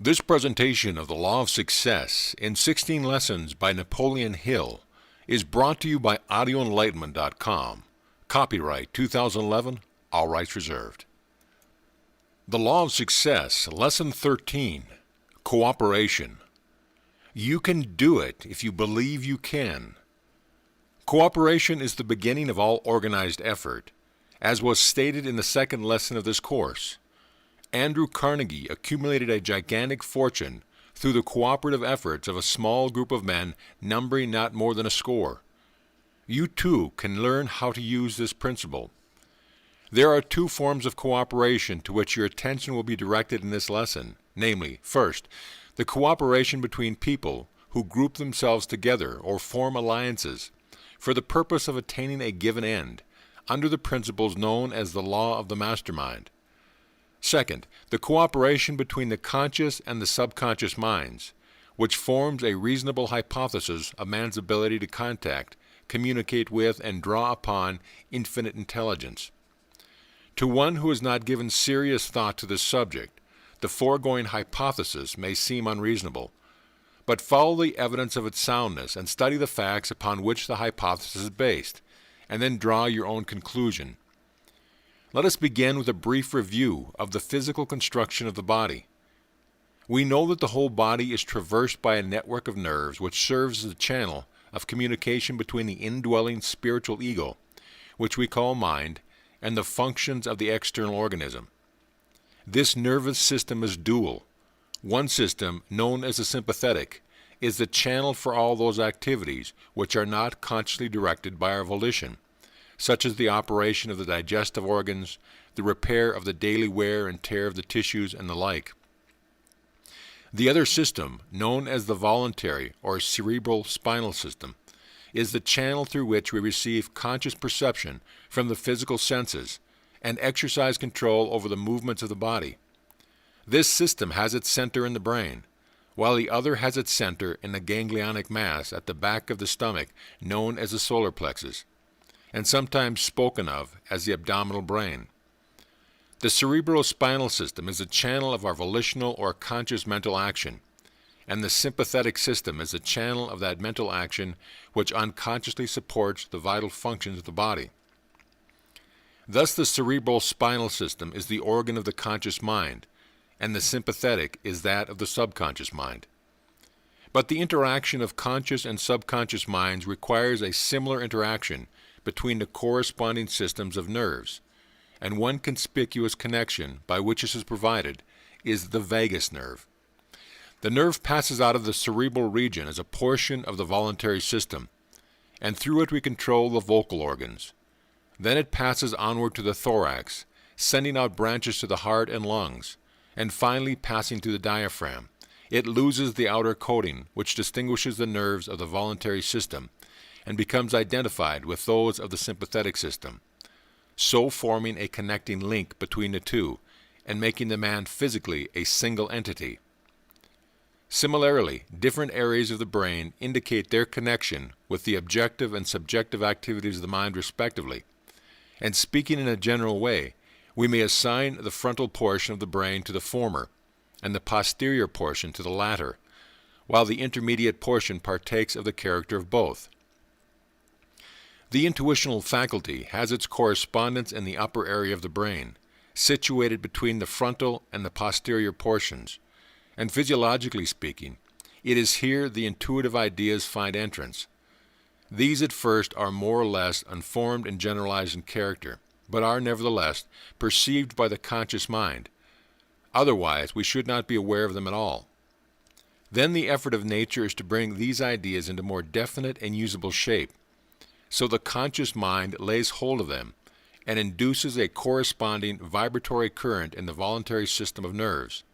This presentation of the Law of Success in 16 Lessons by Napoleon Hill is brought to you by audioenlightenment.com. Copyright 2011, all rights reserved. The Law of Success, Lesson 13, Cooperation. You can do it if you believe you can. Cooperation is the beginning of all organized effort, as was stated in the second lesson of this course. Andrew Carnegie accumulated a gigantic fortune through the cooperative efforts of a small group of men numbering not more than a score. You too can learn how to use this principle. There are two forms of cooperation to which your attention will be directed in this lesson, namely, first, the cooperation between people who group themselves together or form alliances for the purpose of attaining a given end, under the principles known as the law of the mastermind. Second, the cooperation between the conscious and the subconscious minds, which forms a reasonable hypothesis of man's ability to contact, communicate with, and draw upon infinite intelligence. To one who has not given serious thought to this subject, the foregoing hypothesis may seem unreasonable, but follow the evidence of its soundness and study the facts upon which the hypothesis is based, and then draw your own conclusion. Let us begin with a brief review of the physical construction of the body. We know that the whole body is traversed by a network of nerves which serves as a channel of communication between the indwelling spiritual ego, which we call mind, and the functions of the external organism. This nervous system is dual. One system, known as the sympathetic, is the channel for all those activities which are not consciously directed by our volition, such as the operation of the digestive organs, the repair of the daily wear and tear of the tissues, and the like. The other system, known as the voluntary or cerebral spinal system, is the channel through which we receive conscious perception from the physical senses and exercise control over the movements of the body. This system has its center in the brain, while the other has its center in the ganglionic mass at the back of the stomach known as the solar plexus, and sometimes spoken of as the abdominal brain. The cerebrospinal system is a channel of our volitional or conscious mental action, and the sympathetic system is a channel of that mental action which unconsciously supports the vital functions of the body. Thus the cerebrospinal system is the organ of the conscious mind, and the sympathetic is that of the subconscious mind. But the interaction of conscious and subconscious minds requires a similar interaction between the corresponding systems of nerves, and one conspicuous connection by which this is provided is the vagus nerve. The nerve passes out of the cerebral region as a portion of the voluntary system, and through it we control the vocal organs. Then it passes onward to the thorax, sending out branches to the heart and lungs, and finally passing to the diaphragm. It loses the outer coating which distinguishes the nerves of the voluntary system, and becomes identified with those of the sympathetic system, so forming a connecting link between the two, and making the man physically a single entity. Similarly, different areas of the brain indicate their connection with the objective and subjective activities of the mind respectively, and speaking in a general way, we may assign the frontal portion of the brain to the former, and the posterior portion to the latter, while the intermediate portion partakes of the character of both. The intuitional faculty has its correspondence in the upper area of the brain, situated between the frontal and the posterior portions, and physiologically speaking, it is here the intuitive ideas find entrance. These at first are more or less unformed and generalized in character, but are nevertheless perceived by the conscious mind. Otherwise, we should not be aware of them at all. Then the effort of nature is to bring these ideas into more definite and usable shape, so the conscious mind lays hold of them and induces a corresponding vibratory current in the voluntary system of nerves.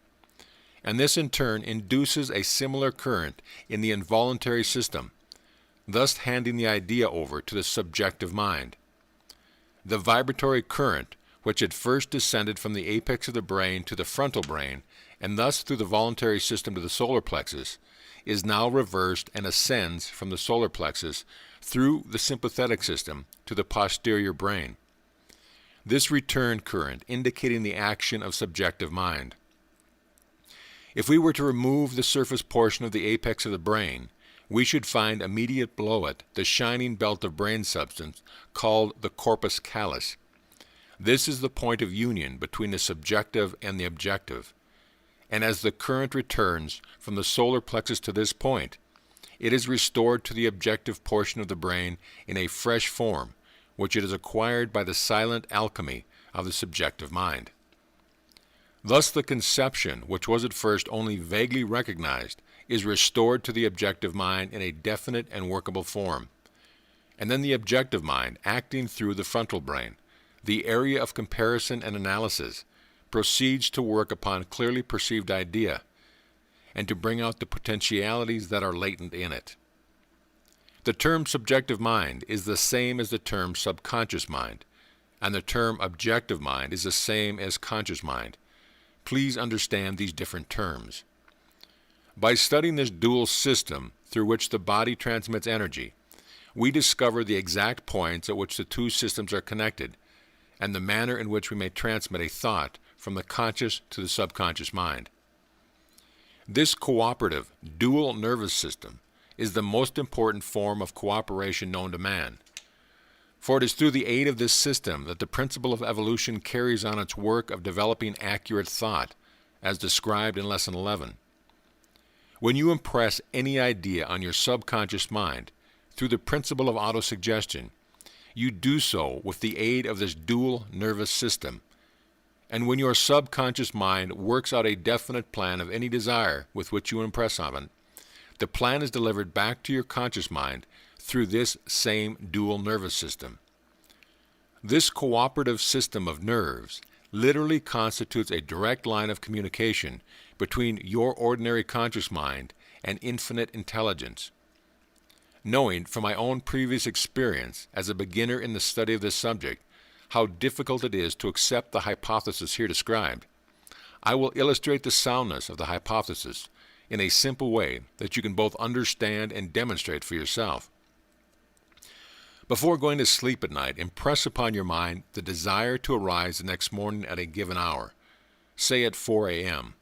And this in turn induces a similar current in the involuntary system, thus handing the idea over to the subjective mind. The vibratory current, which at first descended from the apex of the brain to the frontal brain, and thus through the voluntary system to the solar plexus, is now reversed and ascends from the solar plexus through the sympathetic system to the posterior brain. This return current indicating the action of subjective mind. If we were to remove the surface portion of the apex of the brain, we should find immediate below it the shining belt of brain substance called the corpus callus. This is the point of union between the subjective and the objective. And as the current returns from the solar plexus to this point, it is restored to the objective portion of the brain in a fresh form, which it has acquired by the silent alchemy of the subjective mind. Thus the conception, which was at first only vaguely recognized, is restored to the objective mind in a definite and workable form. And then the objective mind, acting through the frontal brain, the area of comparison and analysis, proceeds to work upon clearly perceived idea and to bring out the potentialities that are latent in it. The term subjective mind is the same as the term subconscious mind, and the term objective mind is the same as conscious mind. Please understand these different terms. By studying this dual system through which the body transmits energy, we discover the exact points at which the two systems are connected, and the manner in which we may transmit a thought from the conscious to the subconscious mind. This cooperative, dual nervous system is the most important form of cooperation known to man. For it is through the aid of this system that the principle of evolution carries on its work of developing accurate thought, as described in Lesson 11. When you impress any idea on your subconscious mind through the principle of autosuggestion, you do so with the aid of this dual nervous system. And when your subconscious mind works out a definite plan of any desire with which you impress on it, the plan is delivered back to your conscious mind through this same dual nervous system. This cooperative system of nerves literally constitutes a direct line of communication between your ordinary conscious mind and infinite intelligence. Knowing from my own previous experience as a beginner in the study of this subject how difficult it is to accept the hypothesis here described, I will illustrate the soundness of the hypothesis in a simple way that you can both understand and demonstrate for yourself. Before going to sleep at night, impress upon your mind the desire to arise the next morning at a given hour, say at 4 a.m.,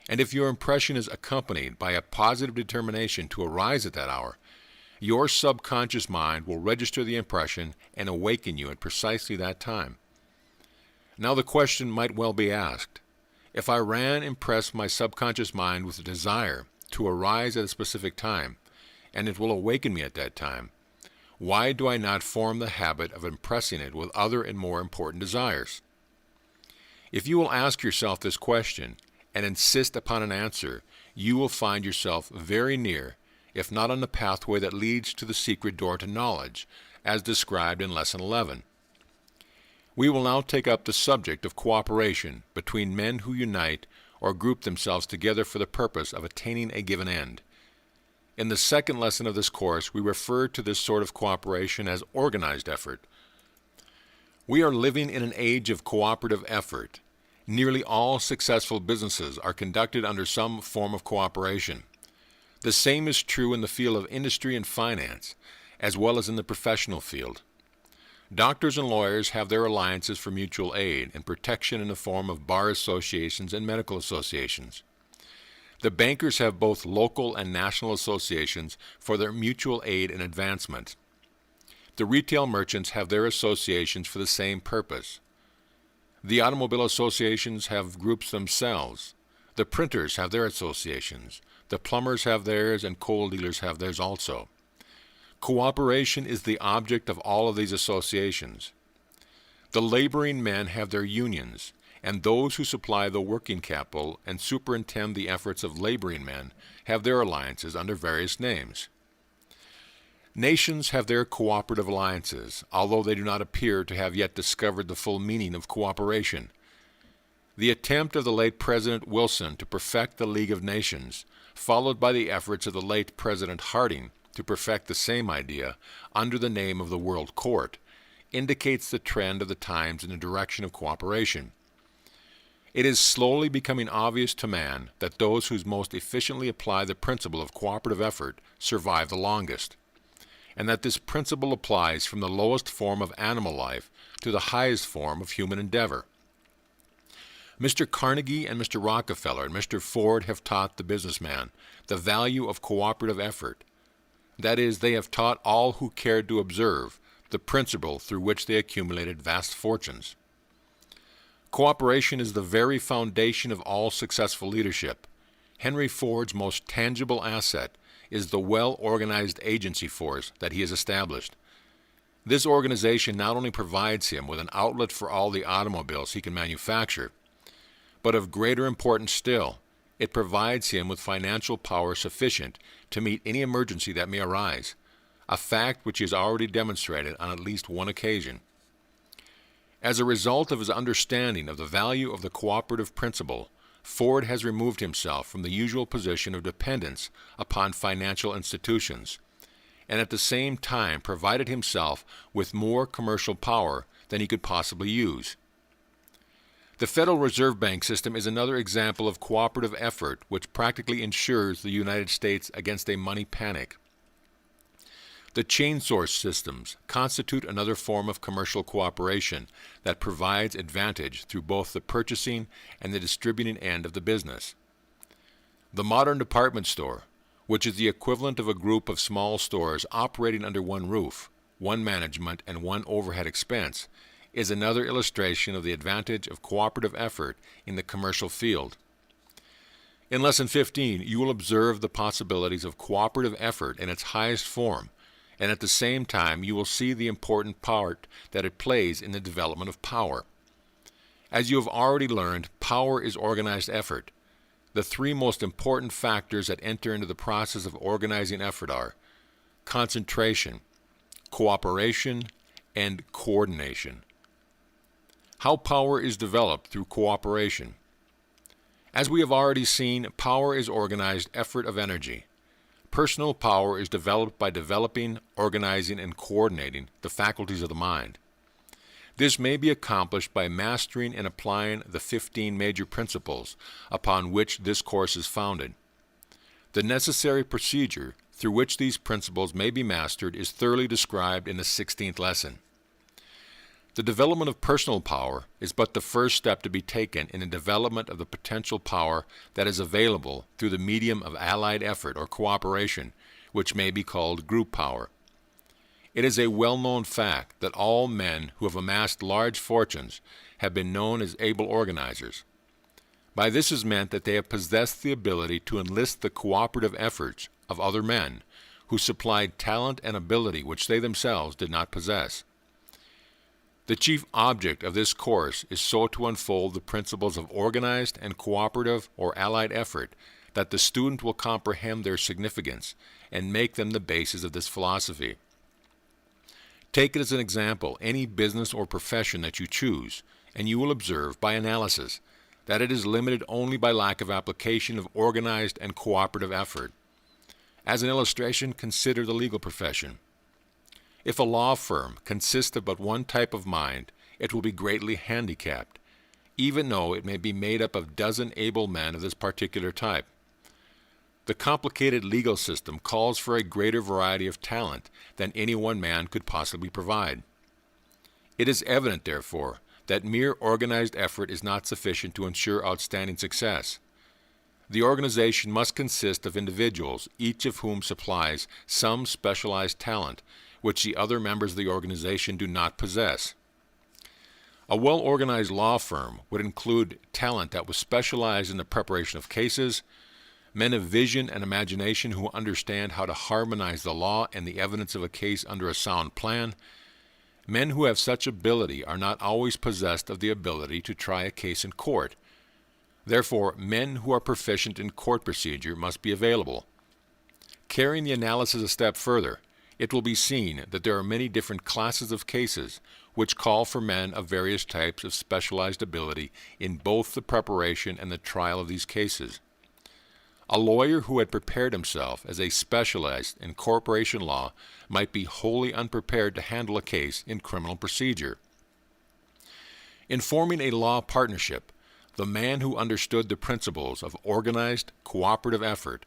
and if your impression is accompanied by a positive determination to arise at that hour, your subconscious mind will register the impression and awaken you at precisely that time. Now the question might well be asked, if I impress my subconscious mind with a desire to arise at a specific time, and it will awaken me at that time, why do I not form the habit of impressing it with other and more important desires? If you will ask yourself this question and insist upon an answer, you will find yourself very near, if not on the pathway that leads to the secret door to knowledge, as described in Lesson 11. We will now take up the subject of cooperation between men who unite or group themselves together for the purpose of attaining a given end. In the second lesson of this course, we refer to this sort of cooperation as organized effort. We are living in an age of cooperative effort. Nearly all successful businesses are conducted under some form of cooperation. The same is true in the field of industry and finance, as well as in the professional field. Doctors and lawyers have their alliances for mutual aid and protection in the form of bar associations and medical associations. The bankers have both local and national associations for their mutual aid and advancement. The retail merchants have their associations for the same purpose. The automobile associations have groups themselves. The printers have their associations. The plumbers have theirs, and coal dealers have theirs also. Cooperation is the object of all of these associations. The laboring men have their unions, and those who supply the working capital and superintend the efforts of laboring men have their alliances under various names. Nations have their cooperative alliances, although they do not appear to have yet discovered the full meaning of cooperation. The attempt of the late President Wilson to perfect the League of Nations, followed by the efforts of the late President Harding to perfect the same idea under the name of the World Court, indicates the trend of the times in the direction of cooperation. It is slowly becoming obvious to man that those who most efficiently apply the principle of cooperative effort survive the longest, and that this principle applies from the lowest form of animal life to the highest form of human endeavor. Mr. Carnegie and Mr. Rockefeller and Mr. Ford have taught the businessman the value of cooperative effort. That is, they have taught all who cared to observe the principle through which they accumulated vast fortunes. Cooperation is the very foundation of all successful leadership. Henry Ford's most tangible asset is the well-organized agency force that he has established. This organization not only provides him with an outlet for all the automobiles he can manufacture, but of greater importance still, it provides him with financial power sufficient to meet any emergency that may arise, a fact which he has already demonstrated on at least one occasion. As a result of his understanding of the value of the cooperative principle, Ford has removed himself from the usual position of dependence upon financial institutions, and at the same time provided himself with more commercial power than he could possibly use. The Federal Reserve Bank system is another example of cooperative effort which practically ensures the United States against a money panic. The chain source systems constitute another form of commercial cooperation that provides advantage through both the purchasing and the distributing end of the business. The modern department store, which is the equivalent of a group of small stores operating under one roof, one management, and one overhead expense, is another illustration of the advantage of cooperative effort in the commercial field. In Lesson 15, you will observe the possibilities of cooperative effort in its highest form, and at the same time you will see the important part that it plays in the development of power. As you have already learned, power is organized effort. The three most important factors that enter into the process of organizing effort are concentration, cooperation, and coordination. How power is developed through cooperation. As we have already seen, power is organized effort of energy. Personal power is developed by developing, organizing, and coordinating the faculties of the mind. This may be accomplished by mastering and applying the 15 major principles upon which this course is founded. The necessary procedure through which these principles may be mastered is thoroughly described in the 16th lesson. The development of personal power is but the first step to be taken in the development of the potential power that is available through the medium of allied effort or cooperation, which may be called group power. It is a well-known fact that all men who have amassed large fortunes have been known as able organizers. By this is meant that they have possessed the ability to enlist the cooperative efforts of other men who supplied talent and ability which they themselves did not possess. The chief object of this course is so to unfold the principles of organized and cooperative or allied effort that the student will comprehend their significance and make them the basis of this philosophy. Take it as an example any business or profession that you choose, and you will observe by analysis that it is limited only by lack of application of organized and cooperative effort. As an illustration, consider the legal profession. If a law firm consists of but one type of mind, it will be greatly handicapped, even though it may be made up of a dozen able men of this particular type. The complicated legal system calls for a greater variety of talent than any one man could possibly provide. It is evident, therefore, that mere organized effort is not sufficient to ensure outstanding success. The organization must consist of individuals, each of whom supplies some specialized talent, which the other members of the organization do not possess. A well-organized law firm would include talent that was specialized in the preparation of cases, men of vision and imagination who understand how to harmonize the law and the evidence of a case under a sound plan. Men who have such ability are not always possessed of the ability to try a case in court. Therefore, men who are proficient in court procedure must be available. Carrying the analysis a step further, it will be seen that there are many different classes of cases which call for men of various types of specialized ability in both the preparation and the trial of these cases. A lawyer who had prepared himself as a specialist in corporation law might be wholly unprepared to handle a case in criminal procedure. In forming a law partnership, the man who understood the principles of organized, cooperative effort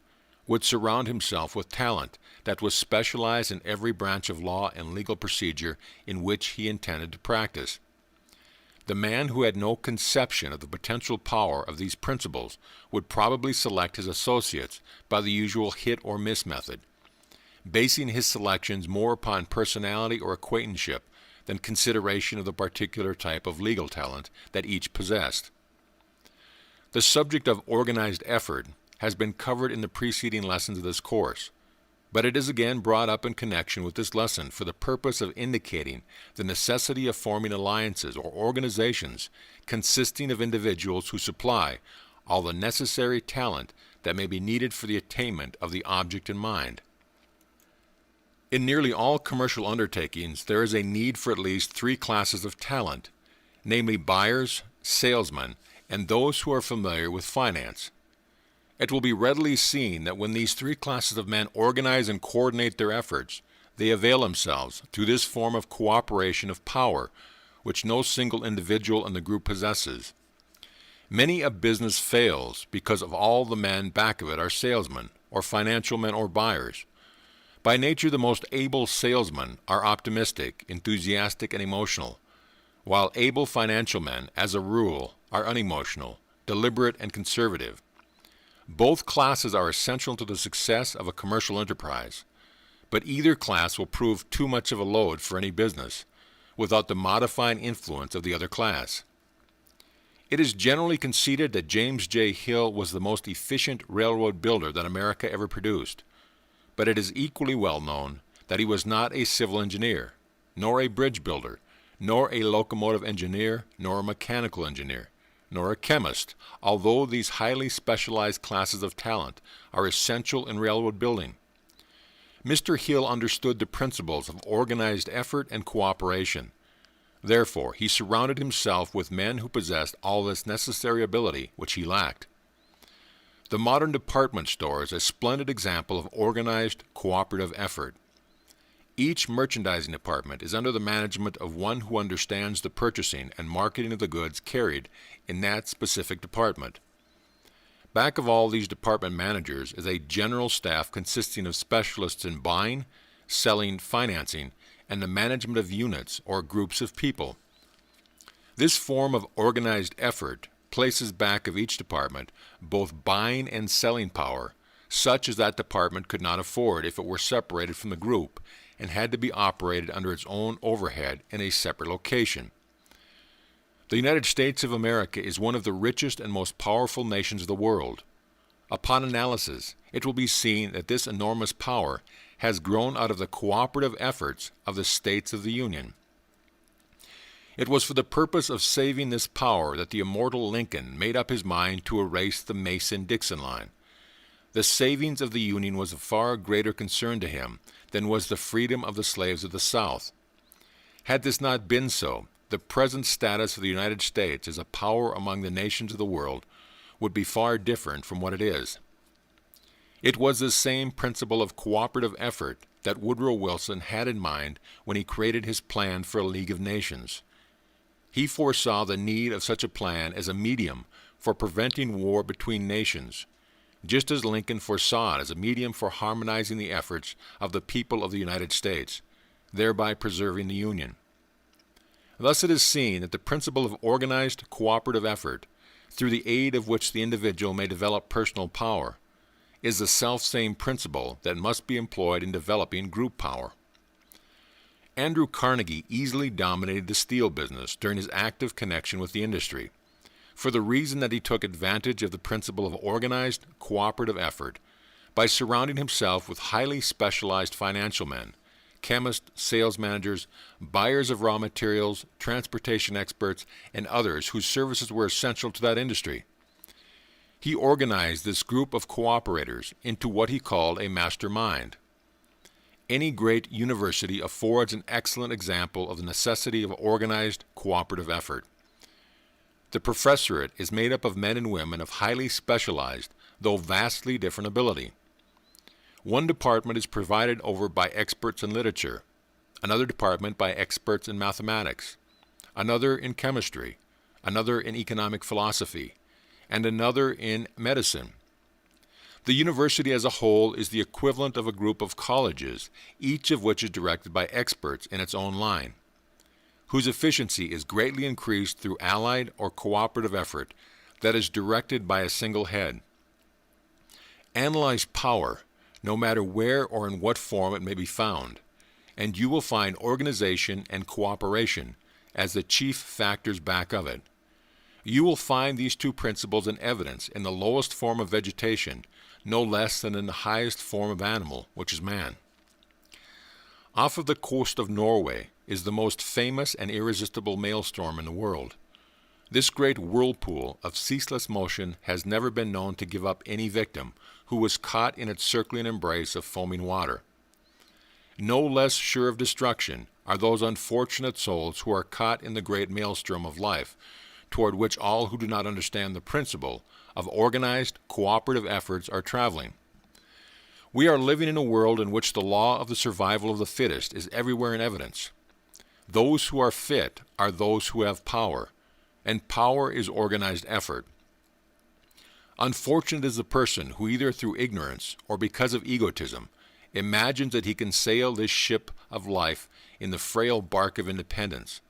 would surround himself with talent that was specialized in every branch of law and legal procedure in which he intended to practice. The man who had no conception of the potential power of these principles would probably select his associates by the usual hit or miss method, basing his selections more upon personality or acquaintanceship than consideration of the particular type of legal talent that each possessed. The subject of organized effort has been covered in the preceding lessons of this course, but it is again brought up in connection with this lesson for the purpose of indicating the necessity of forming alliances or organizations consisting of individuals who supply all the necessary talent that may be needed for the attainment of the object in mind. In nearly all commercial undertakings, there is a need for at least three classes of talent, namely buyers, salesmen, and those who are familiar with finance. It will be readily seen that when these three classes of men organize and coordinate their efforts, they avail themselves, through this form of cooperation, of power which no single individual in the group possesses. Many a business fails because of all the men back of it are salesmen, or financial men, or buyers. By nature, the most able salesmen are optimistic, enthusiastic, and emotional, while able financial men, as a rule, are unemotional, deliberate, and conservative. Both classes are essential to the success of a commercial enterprise, but either class will prove too much of a load for any business, without the modifying influence of the other class. It is generally conceded that James J. Hill was the most efficient railroad builder that America ever produced, but it is equally well known that he was not a civil engineer, nor a bridge builder, nor a locomotive engineer, nor a mechanical engineer, nor a chemist, although these highly specialized classes of talent are essential in railroad building. Mr. Hill understood the principles of organized effort and cooperation. Therefore, he surrounded himself with men who possessed all this necessary ability which he lacked. The modern department store is a splendid example of organized, cooperative effort. Each merchandising department is under the management of one who understands the purchasing and marketing of the goods carried in that specific department. Back of all these department managers is a general staff consisting of specialists in buying, selling, financing, and the management of units or groups of people. This form of organized effort places back of each department both buying and selling power, such as that department could not afford if it were separated from the group and had to be operated under its own overhead in a separate location. The United States of America is one of the richest and most powerful nations of the world. Upon analysis, it will be seen that this enormous power has grown out of the cooperative efforts of the states of the Union. It was for the purpose of saving this power that the immortal Lincoln made up his mind to erase the Mason-Dixon line. The savings of the Union was of far greater concern to him than was the freedom of the slaves of the South. Had this not been so, the present status of the United States as a power among the nations of the world would be far different from what it is. It was this same principle of cooperative effort that Woodrow Wilson had in mind when he created his plan for a League of Nations. He foresaw the need of such a plan as a medium for preventing war between nations, just as Lincoln foresaw it as a medium for harmonizing the efforts of the people of the United States, thereby preserving the Union. Thus it is seen that the principle of organized cooperative effort, through the aid of which the individual may develop personal power, is the selfsame principle that must be employed in developing group power. Andrew Carnegie easily dominated the steel business during his active connection with the industry, for the reason that he took advantage of the principle of organized, cooperative effort by surrounding himself with highly specialized financial men, chemists, sales managers, buyers of raw materials, transportation experts, and others whose services were essential to that industry. He organized this group of cooperators into what he called a mastermind. Any great university affords an excellent example of the necessity of organized, cooperative effort. The professorate is made up of men and women of highly specialized, though vastly different ability. One department is presided over by experts in literature, another department by experts in mathematics, another in chemistry, another in economic philosophy, and another in medicine. The university as a whole is the equivalent of a group of colleges, each of which is directed by experts in its own line. whose efficiency is greatly increased through allied or cooperative effort that is directed by a single head. Analyze power, no matter where or in what form it may be found, and you will find organization and cooperation as the chief factors back of it. You will find these two principles in evidence in the lowest form of vegetation, no less than in the highest form of animal, which is man. Off of the coast of Norway is the most famous and irresistible maelstrom in the world. This great whirlpool of ceaseless motion has never been known to give up any victim who was caught in its circling embrace of foaming water. No less sure of destruction are those unfortunate souls who are caught in the great maelstrom of life, toward which all who do not understand the principle of organized, cooperative efforts are traveling. We are living in a world in which the law of the survival of the fittest is everywhere in evidence. Those who are fit are those who have power, and power is organized effort. Unfortunate is the person who either through ignorance or because of egotism imagines that he can sail this ship of life in the frail bark of independence.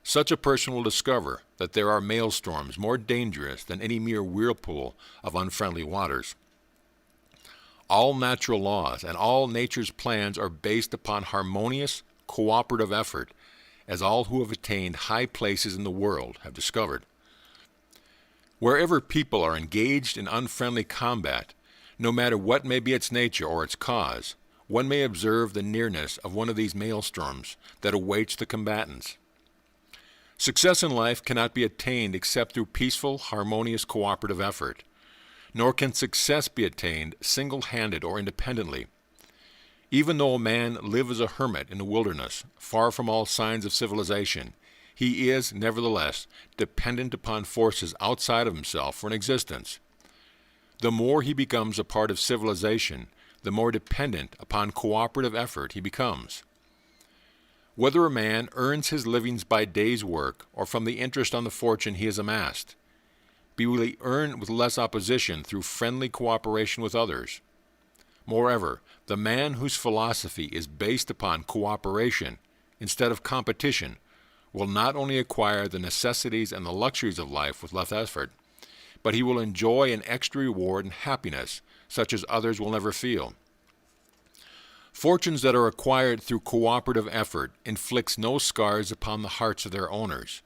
Such a person will discover that there are maelstorms more dangerous than any mere whirlpool of unfriendly waters. All natural laws and all nature's plans are based upon harmonious, cooperative effort, as all who have attained high places in the world have discovered. Wherever people are engaged in unfriendly combat, no matter what may be its nature or its cause, one may observe the nearness of one of these maelstorms that awaits the combatants. Success in life cannot be attained except through peaceful, harmonious, cooperative effort. Nor can success be attained single-handed or independently. Even though a man live as a hermit in the wilderness, far from all signs of civilization, he is, nevertheless, dependent upon forces outside of himself for an existence. The more he becomes a part of civilization, the more dependent upon cooperative effort he becomes. Whether a man earns his livings by day's work or from the interest on the fortune he has amassed, will he earn with less opposition through friendly cooperation with others. Moreover, the man whose philosophy is based upon cooperation instead of competition will not only acquire the necessities and the luxuries of life with less effort, but he will enjoy an extra reward and happiness such as others will never feel. Fortunes that are acquired through cooperative effort inflicts no scars upon the hearts of their owners,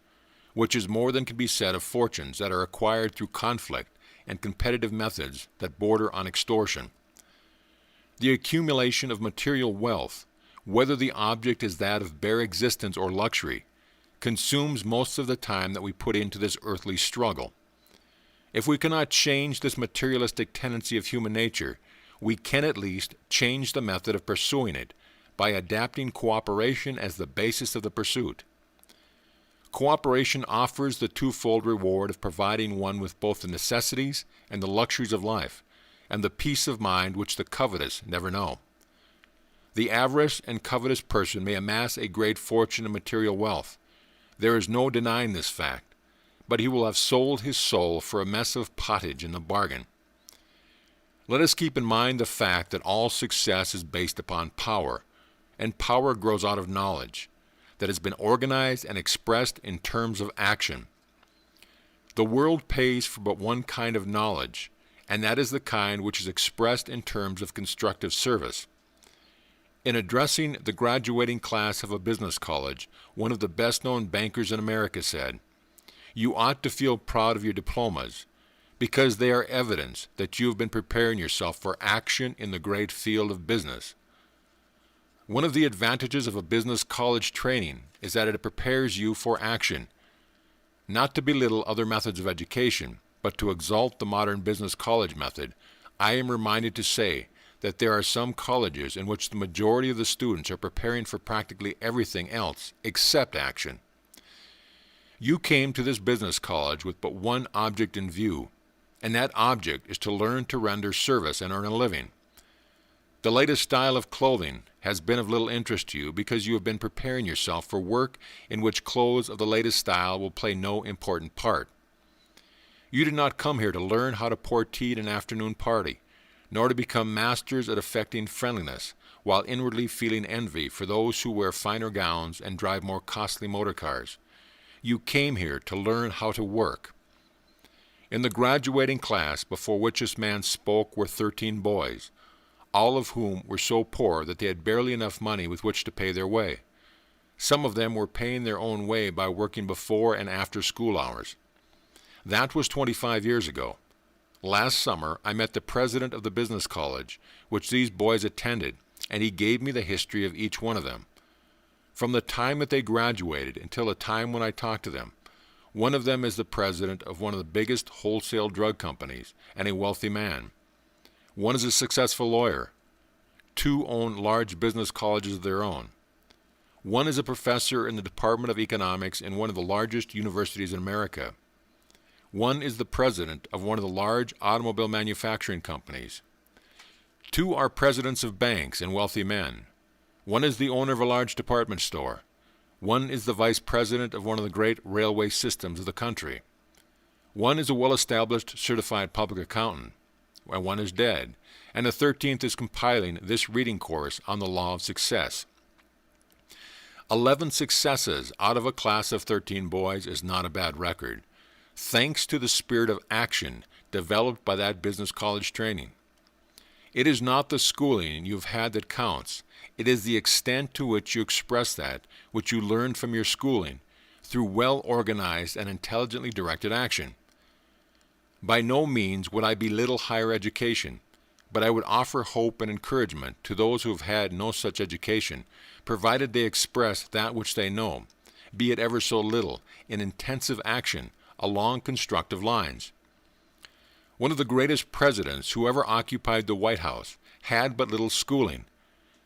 which is more than can be said of fortunes that are acquired through conflict and competitive methods that border on extortion. The accumulation of material wealth, whether the object is that of bare existence or luxury, consumes most of the time that we put into this earthly struggle. If we cannot change this materialistic tendency of human nature, we can at least change the method of pursuing it by adapting cooperation as the basis of the pursuit. Cooperation offers the twofold reward of providing one with both the necessities and the luxuries of life, and the peace of mind which the covetous never know. The avaricious and covetous person may amass a great fortune and material wealth. There is no denying this fact, but he will have sold his soul for a mess of pottage in the bargain. Let us keep in mind the fact that all success is based upon power, and power grows out of knowledge that has been organized and expressed in terms of action. The world pays for but one kind of knowledge, and that is the kind which is expressed in terms of constructive service. In addressing the graduating class of a business college, one of the best-known bankers in America said, "You ought to feel proud of your diplomas, because they are evidence that you have been preparing yourself for action in the great field of business." One of the advantages of a business college training is that it prepares you for action. Not to belittle other methods of education, but to exalt the modern business college method, I am reminded to say that there are some colleges in which the majority of the students are preparing for practically everything else except action. You came to this business college with but one object in view, and that object is to learn to render service and earn a living. The latest style of clothing has been of little interest to you because you have been preparing yourself for work in which clothes of the latest style will play no important part. You did not come here to learn how to pour tea at an afternoon party, nor to become masters at affecting friendliness, while inwardly feeling envy for those who wear finer gowns and drive more costly motor cars. You came here to learn how to work. In the graduating class before which this man spoke were 13 boys, all of whom were so poor that they had barely enough money with which to pay their way. Some of them were paying their own way by working before and after school hours. That was 25 years ago. Last summer, I met the president of the business college, which these boys attended, and he gave me the history of each one of them. From the time that they graduated until the time when I talked to them, one of them is the president of one of the biggest wholesale drug companies and a wealthy man. One is a successful lawyer. 2 own large business colleges of their own. One is a professor in the Department of Economics in one of the largest universities in America. One is the president of one of the large automobile manufacturing companies. 2 are presidents of banks and wealthy men. One is the owner of a large department store. One is the vice president of one of the great railway systems of the country. One is a well-established certified public accountant, and one is dead, and the 13th is compiling this reading course on the law of success. 11 successes out of a class of 13 boys is not a bad record, thanks to the spirit of action developed by that business college training. It is not the schooling you've had that counts. It is the extent to which you express that which you learned from your schooling through well-organized and intelligently directed action. By no means would I belittle higher education, but I would offer hope and encouragement to those who have had no such education, provided they express that which they know, be it ever so little, in intensive action along constructive lines. One of the greatest presidents who ever occupied the White House had but little schooling,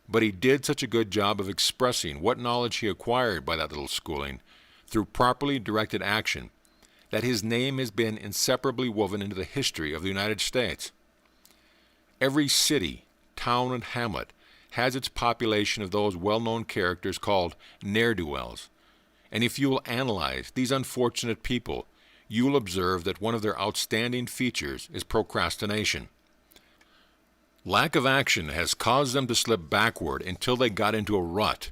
but he did such a good job of expressing what knowledge he acquired by that little schooling through properly directed action that his name has been inseparably woven into the history of the United States. Every city, town, and hamlet has its population of those well-known characters called ne'er-do-wells, and if you will analyze these unfortunate people, you will observe that one of their outstanding features is procrastination. Lack of action has caused them to slip backward until they got into a rut,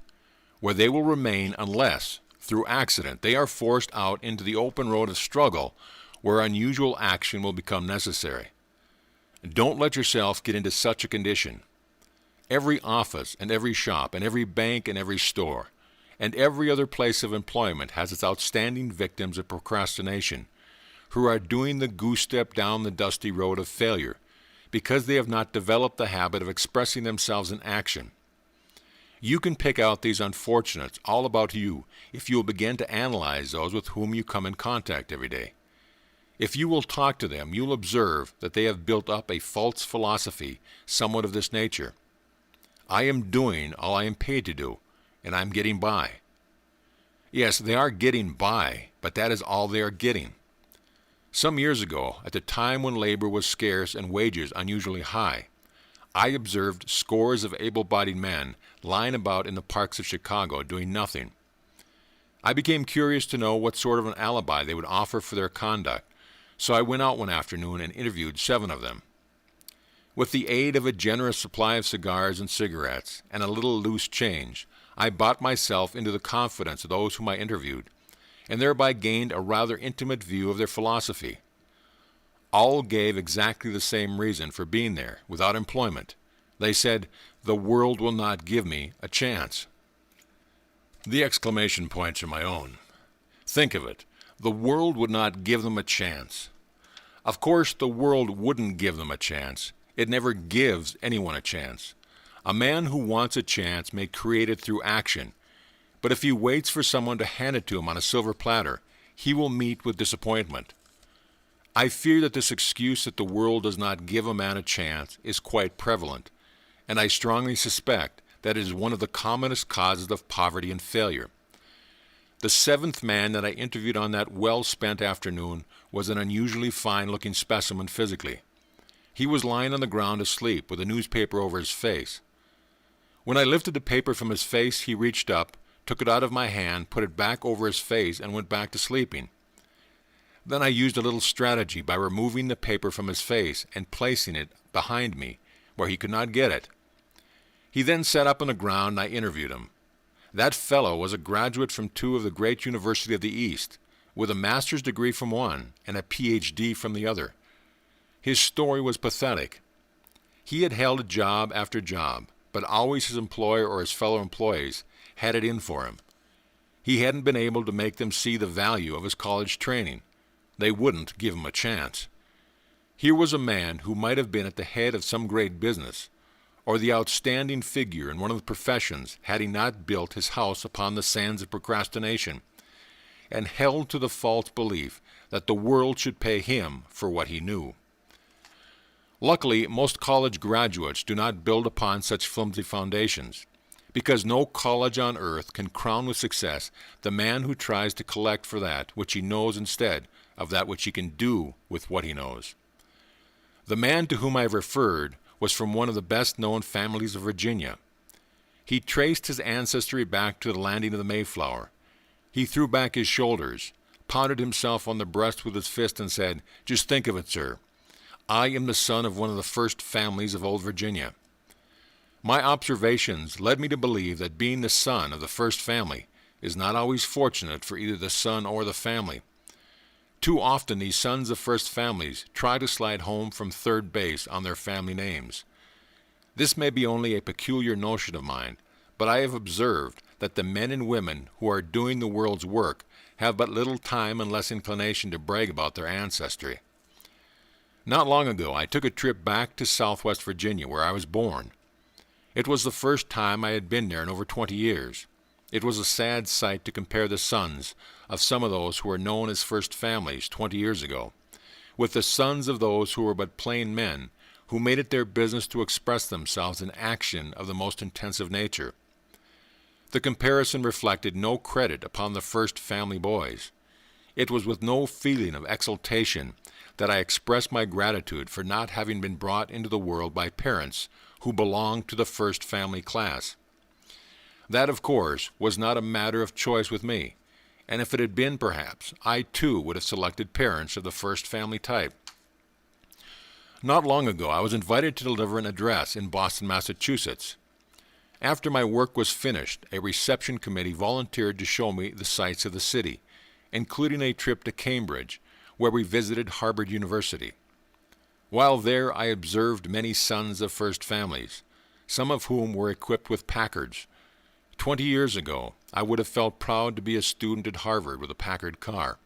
where they will remain unless, through accident, they are forced out into the open road of struggle where unusual action will become necessary. Don't let yourself get into such a condition. Every office and every shop and every bank and every store and every other place of employment has its outstanding victims of procrastination who are doing the goose step down the dusty road of failure because they have not developed the habit of expressing themselves in action. You can pick out these unfortunates all about you if you will begin to analyze those with whom you come in contact every day. If you will talk to them, you will observe that they have built up a false philosophy somewhat of this nature. I am doing all I am paid to do, and I am getting by. Yes, they are getting by, but that is all they are getting. Some years ago, at the time when labor was scarce and wages unusually high, I observed scores of able-bodied men lying about in the parks of Chicago doing nothing. I became curious to know what sort of an alibi they would offer for their conduct, so I went out one afternoon and interviewed 7 of them. With the aid of a generous supply of cigars and cigarettes and a little loose change, I bought myself into the confidence of those whom I interviewed, and thereby gained a rather intimate view of their philosophy. All gave exactly the same reason for being there, without employment. They said, "The world will not give me a chance." The exclamation points are my own. Think of it. The world would not give them a chance. Of course, the world wouldn't give them a chance. It never gives anyone a chance. A man who wants a chance may create it through action, but if he waits for someone to hand it to him on a silver platter, he will meet with disappointment. I fear that this excuse that the world does not give a man a chance is quite prevalent, and I strongly suspect that it is one of the commonest causes of poverty and failure. The 7th man that I interviewed on that well-spent afternoon was an unusually fine-looking specimen physically. He was lying on the ground asleep with a newspaper over his face. When I lifted the paper from his face, he reached up, took it out of my hand, put it back over his face, and went back to sleeping. Then I used a little strategy by removing the paper from his face and placing it behind me, where he could not get it. He then sat up on the ground and I interviewed him. That fellow was a graduate from two of the great universities of the East, with a master's degree from one and a Ph.D. from the other. His story was pathetic. He had held job after job, but always his employer or his fellow employees had it in for him. He hadn't been able to make them see the value of his college training. They wouldn't give him a chance. Here was a man who might have been at the head of some great business, or the outstanding figure in one of the professions had he not built his house upon the sands of procrastination, and held to the false belief that the world should pay him for what he knew. Luckily, most college graduates do not build upon such flimsy foundations, because no college on earth can crown with success the man who tries to collect for that which he knows instead of that which he can do with what he knows. The man to whom I have referred was from one of the best-known families of Virginia. He traced his ancestry back to the landing of the Mayflower. He threw back his shoulders, pounded himself on the breast with his fist, and said, "Just think of it, sir. I am the son of one of the first families of old Virginia." My observations led me to believe that being the son of the first family is not always fortunate for either the son or the family. Too often these sons of first families try to slide home from third base on their family names. This may be only a peculiar notion of mine, but I have observed that the men and women who are doing the world's work have but little time and less inclination to brag about their ancestry. Not long ago I took a trip back to Southwest Virginia, where I was born. It was the first time I had been there in over 20 years. It was a sad sight to compare the sons of some of those who were known as first families 20 years ago, with the sons of those who were but plain men, who made it their business to express themselves in action of the most intensive nature. The comparison reflected no credit upon the first family boys. It was with no feeling of exultation that I expressed my gratitude for not having been brought into the world by parents who belonged to the first family class. That, of course, was not a matter of choice with me, and if it had been, perhaps, I too would have selected parents of the first family type. Not long ago I was invited to deliver an address in Boston, Massachusetts. After my work was finished, a reception committee volunteered to show me the sights of the city, including a trip to Cambridge, where we visited Harvard University. While there, I observed many sons of first families, some of whom were equipped with Packards. 20 years ago, I would have felt proud to be a student at Harvard with a Packard car.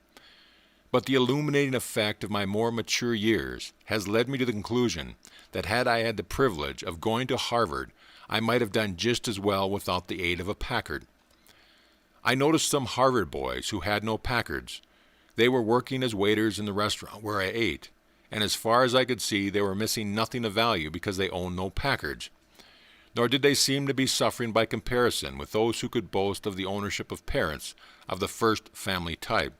But the illuminating effect of my more mature years has led me to the conclusion that had I had the privilege of going to Harvard, I might have done just as well without the aid of a Packard. I noticed some Harvard boys who had no Packards. They were working as waiters in the restaurant where I ate, and as far as I could see, they were missing nothing of value because they owned no Packards. Nor did they seem to be suffering by comparison with those who could boast of the ownership of parents of the first family type.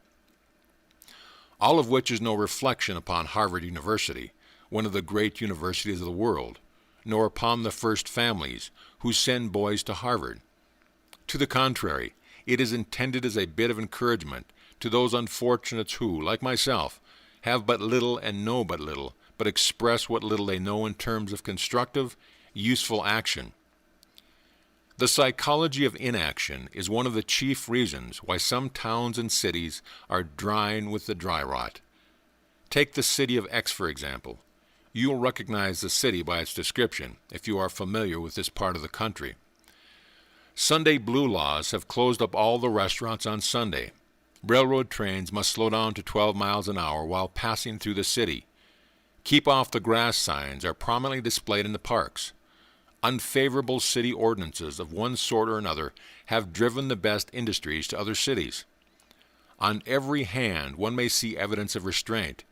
All of which is no reflection upon Harvard University, one of the great universities of the world, nor upon the first families who send boys to Harvard. To the contrary, it is intended as a bit of encouragement to those unfortunates who, like myself, have but little and know but little, but express what little they know in terms of constructive, useful action. The psychology of inaction is one of the chief reasons why some towns and cities are drying with the dry rot. Take the city of X, for example. You will recognize the city by its description if you are familiar with this part of the country. Sunday blue laws have closed up all the restaurants on Sunday. Railroad trains must slow down to 12 miles an hour while passing through the city. Keep off the grass signs are prominently displayed in the parks. Unfavorable city ordinances of one sort or another have driven the best industries to other cities. On every hand one may see evidence of restraint.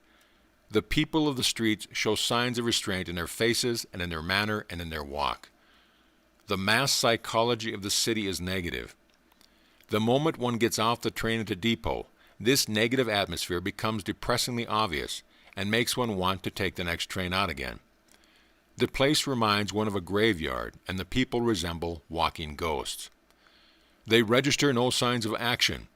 The people of the streets show signs of restraint in their faces and in their manner and in their walk. The mass psychology of the city is negative. The moment one gets off the train at the depot, this negative atmosphere becomes depressingly obvious and makes one want to take the next train out again. The place reminds one of a graveyard, and the people resemble walking ghosts. They register no signs of action.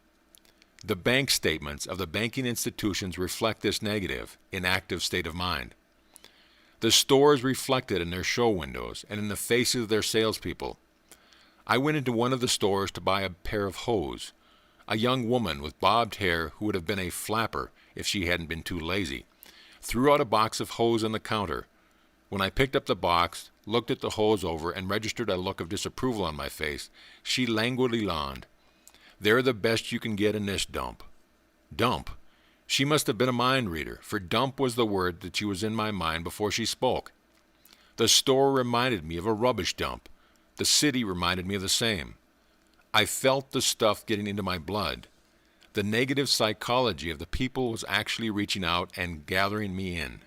The bank statements of the banking institutions reflect this negative, inactive state of mind. The stores reflect it in their show windows and in the faces of their salespeople. I went into one of the stores to buy a pair of hose. A young woman with bobbed hair, who would have been a flapper if she hadn't been too lazy, threw out a box of hose on the counter. When I picked up the box, looked at the hose over, and registered a look of disapproval on my face, she languidly yawned, "They're the best you can get in this dump." Dump? She must have been a mind reader, for dump was the word that she was in my mind before she spoke. The store reminded me of a rubbish dump. The city reminded me of the same. I felt the stuff getting into my blood. The negative psychology of the people was actually reaching out and gathering me in.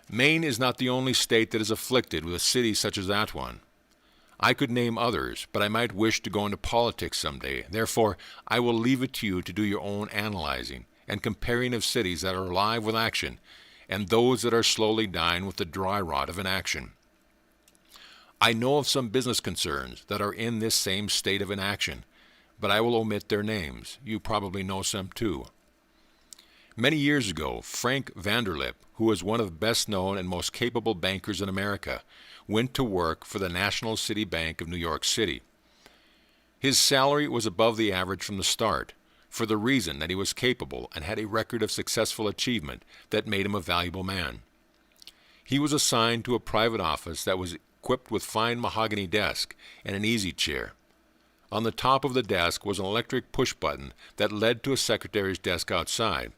Maine is not the only state that is afflicted with a city such as that one. I could name others, but I might wish to go into politics someday. Therefore, I will leave it to you to do your own analyzing and comparing of cities that are alive with action and those that are slowly dying with the dry rot of inaction. I know of some business concerns that are in this same state of inaction, but I will omit their names. You probably know some too. Many years ago, Frank Vanderlip, who was one of the best known and most capable bankers in America, went to work for the National City Bank of New York City. His salary was above the average from the start, for the reason that he was capable and had a record of successful achievement that made him a valuable man. He was assigned to a private office that was equipped with fine mahogany desk and an easy chair. On the top of the desk was an electric push button that led to a secretary's desk outside.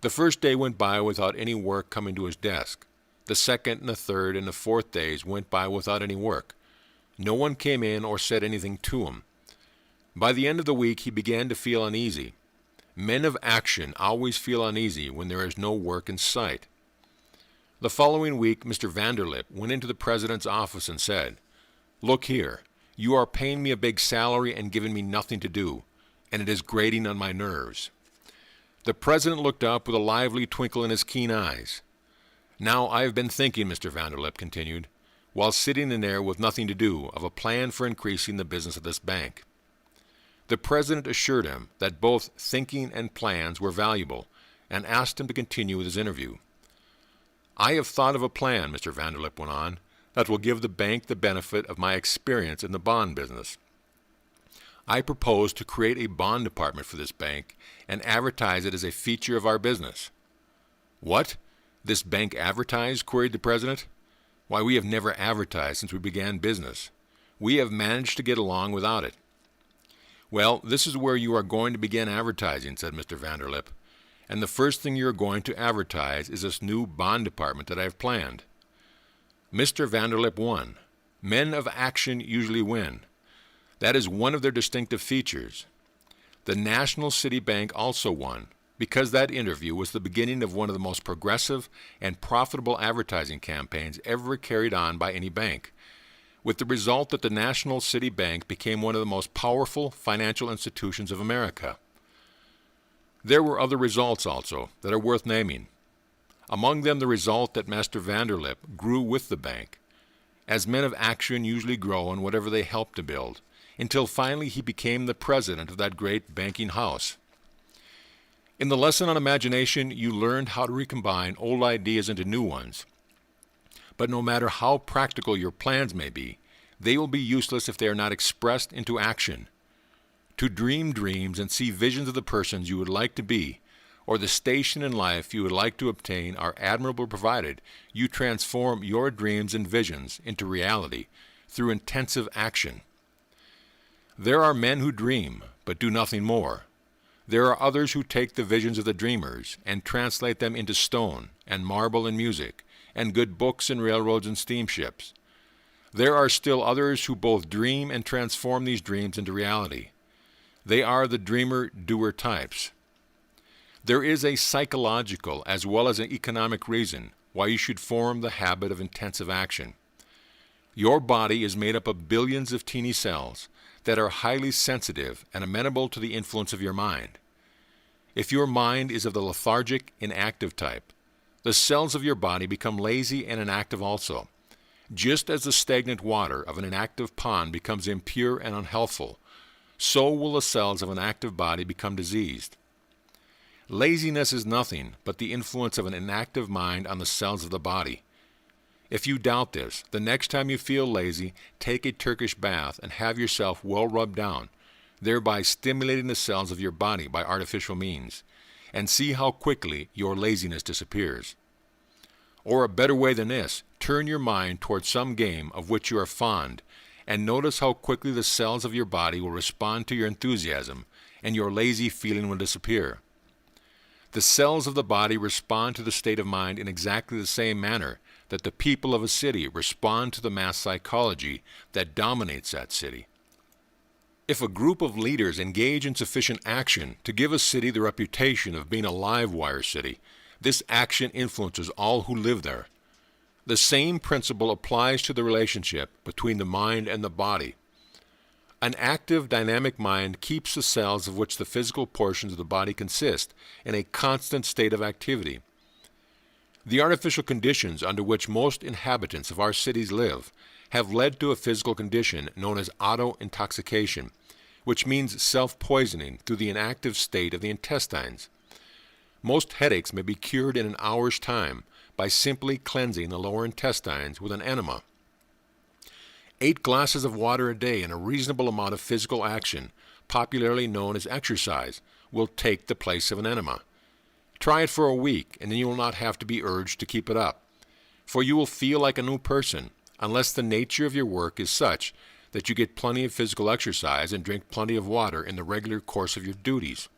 The first day went by without any work coming to his desk. The second and the third and the fourth days went by without any work. No one came in or said anything to him. By the end of the week, he began to feel uneasy. Men of action always feel uneasy when there is no work in sight. The following week, Mr. Vanderlip went into the president's office and said, "Look here, you are paying me a big salary and giving me nothing to do, and it is grating on my nerves." The president looked up with a lively twinkle in his keen eyes. "Now I have been thinking," Mr. Vanderlip continued, while sitting in there with nothing to do, of a plan for increasing the business of this bank. The president assured him that both thinking and plans were valuable, and asked him to continue with his interview. "I have thought of a plan," Mr. Vanderlip went on, "that will give the bank the benefit of my experience in the bond business. I propose to create a bond department for this bank and advertise it as a feature of our business." "What? This bank advertise?" queried the president. "Why, we have never advertised since we began business. We have managed to get along without it." "Well, this is where you are going to begin advertising," said Mr. Vanderlip. "And the first thing you are going to advertise is this new bond department that I have planned." Mr. Vanderlip won. Men of action usually win. That is one of their distinctive features. The National City Bank also won, because that interview was the beginning of one of the most progressive and profitable advertising campaigns ever carried on by any bank, with the result that the National City Bank became one of the most powerful financial institutions of America. There were other results also that are worth naming. Among them the result that Master Vanderlip grew with the bank, as men of action usually grow in whatever they help to build, until finally he became the president of that great banking house. In the lesson on imagination, you learned how to recombine old ideas into new ones. But no matter how practical your plans may be, they will be useless if they are not expressed into action. To dream dreams and see visions of the persons you would like to be, or the station in life you would like to obtain, are admirable provided you transform your dreams and visions into reality through intensive action. There are men who dream, but do nothing more. There are others who take the visions of the dreamers and translate them into stone and marble and music, and good books and railroads and steamships. There are still others who both dream and transform these dreams into reality. They are the dreamer-doer types. There is a psychological as well as an economic reason why you should form the habit of intensive action. Your body is made up of billions of teeny cells that are highly sensitive and amenable to the influence of your mind. If your mind is of the lethargic, inactive type, the cells of your body become lazy and inactive also. Just as the stagnant water of an inactive pond becomes impure and unhealthful, so will the cells of an active body become diseased. Laziness is nothing but the influence of an inactive mind on the cells of the body. If you doubt this, the next time you feel lazy, take a Turkish bath and have yourself well rubbed down, thereby stimulating the cells of your body by artificial means, and see how quickly your laziness disappears. Or a better way than this, turn your mind towards some game of which you are fond, and notice how quickly the cells of your body will respond to your enthusiasm, and your lazy feeling will disappear. The cells of the body respond to the state of mind in exactly the same manner that the people of a city respond to the mass psychology that dominates that city. If a group of leaders engage in sufficient action to give a city the reputation of being a live wire city, this action influences all who live there. The same principle applies to the relationship between the mind and the body. An active, dynamic mind keeps the cells of which the physical portions of the body consist in a constant state of activity. The artificial conditions under which most inhabitants of our cities live have led to a physical condition known as auto-intoxication, which means self-poisoning through the inactive state of the intestines. Most headaches may be cured in an hour's time by simply cleansing the lower intestines with an enema. 8 glasses of water a day and a reasonable amount of physical action, popularly known as exercise, will take the place of an enema. Try it for a week, and then you will not have to be urged to keep it up, for you will feel like a new person, unless the nature of your work is such that you get plenty of physical exercise and drink plenty of water in the regular course of your duties.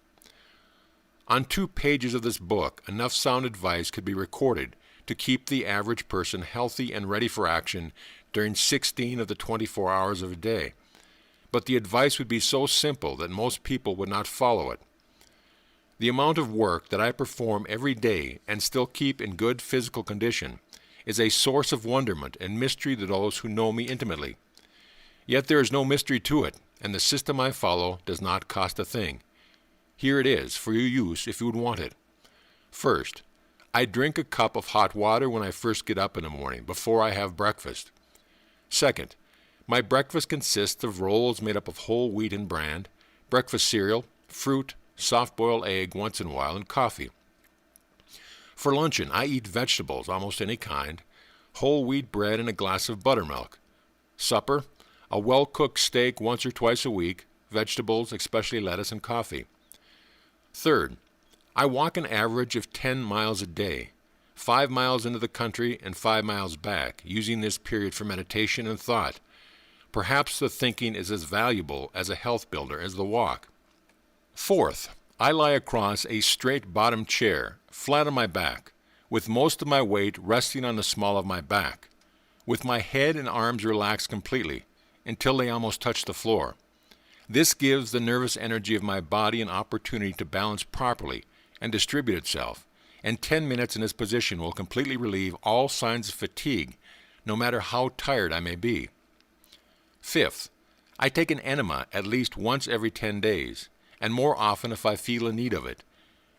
On 2 pages of this book, enough sound advice could be recorded to keep the average person healthy and ready for action during 16 of the 24 hours of a day. But the advice would be so simple that most people would not follow it. The amount of work that I perform every day and still keep in good physical condition is a source of wonderment and mystery to those who know me intimately. Yet there is no mystery to it, and the system I follow does not cost a thing. Here it is, for your use if you would want it. First, I drink a cup of hot water when I first get up in the morning, before I have breakfast. Second, my breakfast consists of rolls made up of whole wheat and bran, breakfast cereal, fruit, soft-boiled egg once in a while, and coffee. For luncheon, I eat vegetables, almost any kind, whole wheat bread and a glass of buttermilk. Supper, a well-cooked steak once or twice a week, vegetables, especially lettuce, and coffee. Third, I walk an average of 10 miles a day, 5 miles into the country and 5 miles back, using this period for meditation and thought. Perhaps the thinking is as valuable as a health builder as the walk. Fourth, I lie across a straight-bottomed chair, flat on my back, with most of my weight resting on the small of my back, with my head and arms relaxed completely, until they almost touch the floor. This gives the nervous energy of my body an opportunity to balance properly and distribute itself, and 10 minutes in this position will completely relieve all signs of fatigue, no matter how tired I may be. Fifth, I take an enema at least once every 10 days, and more often if I feel in need of it,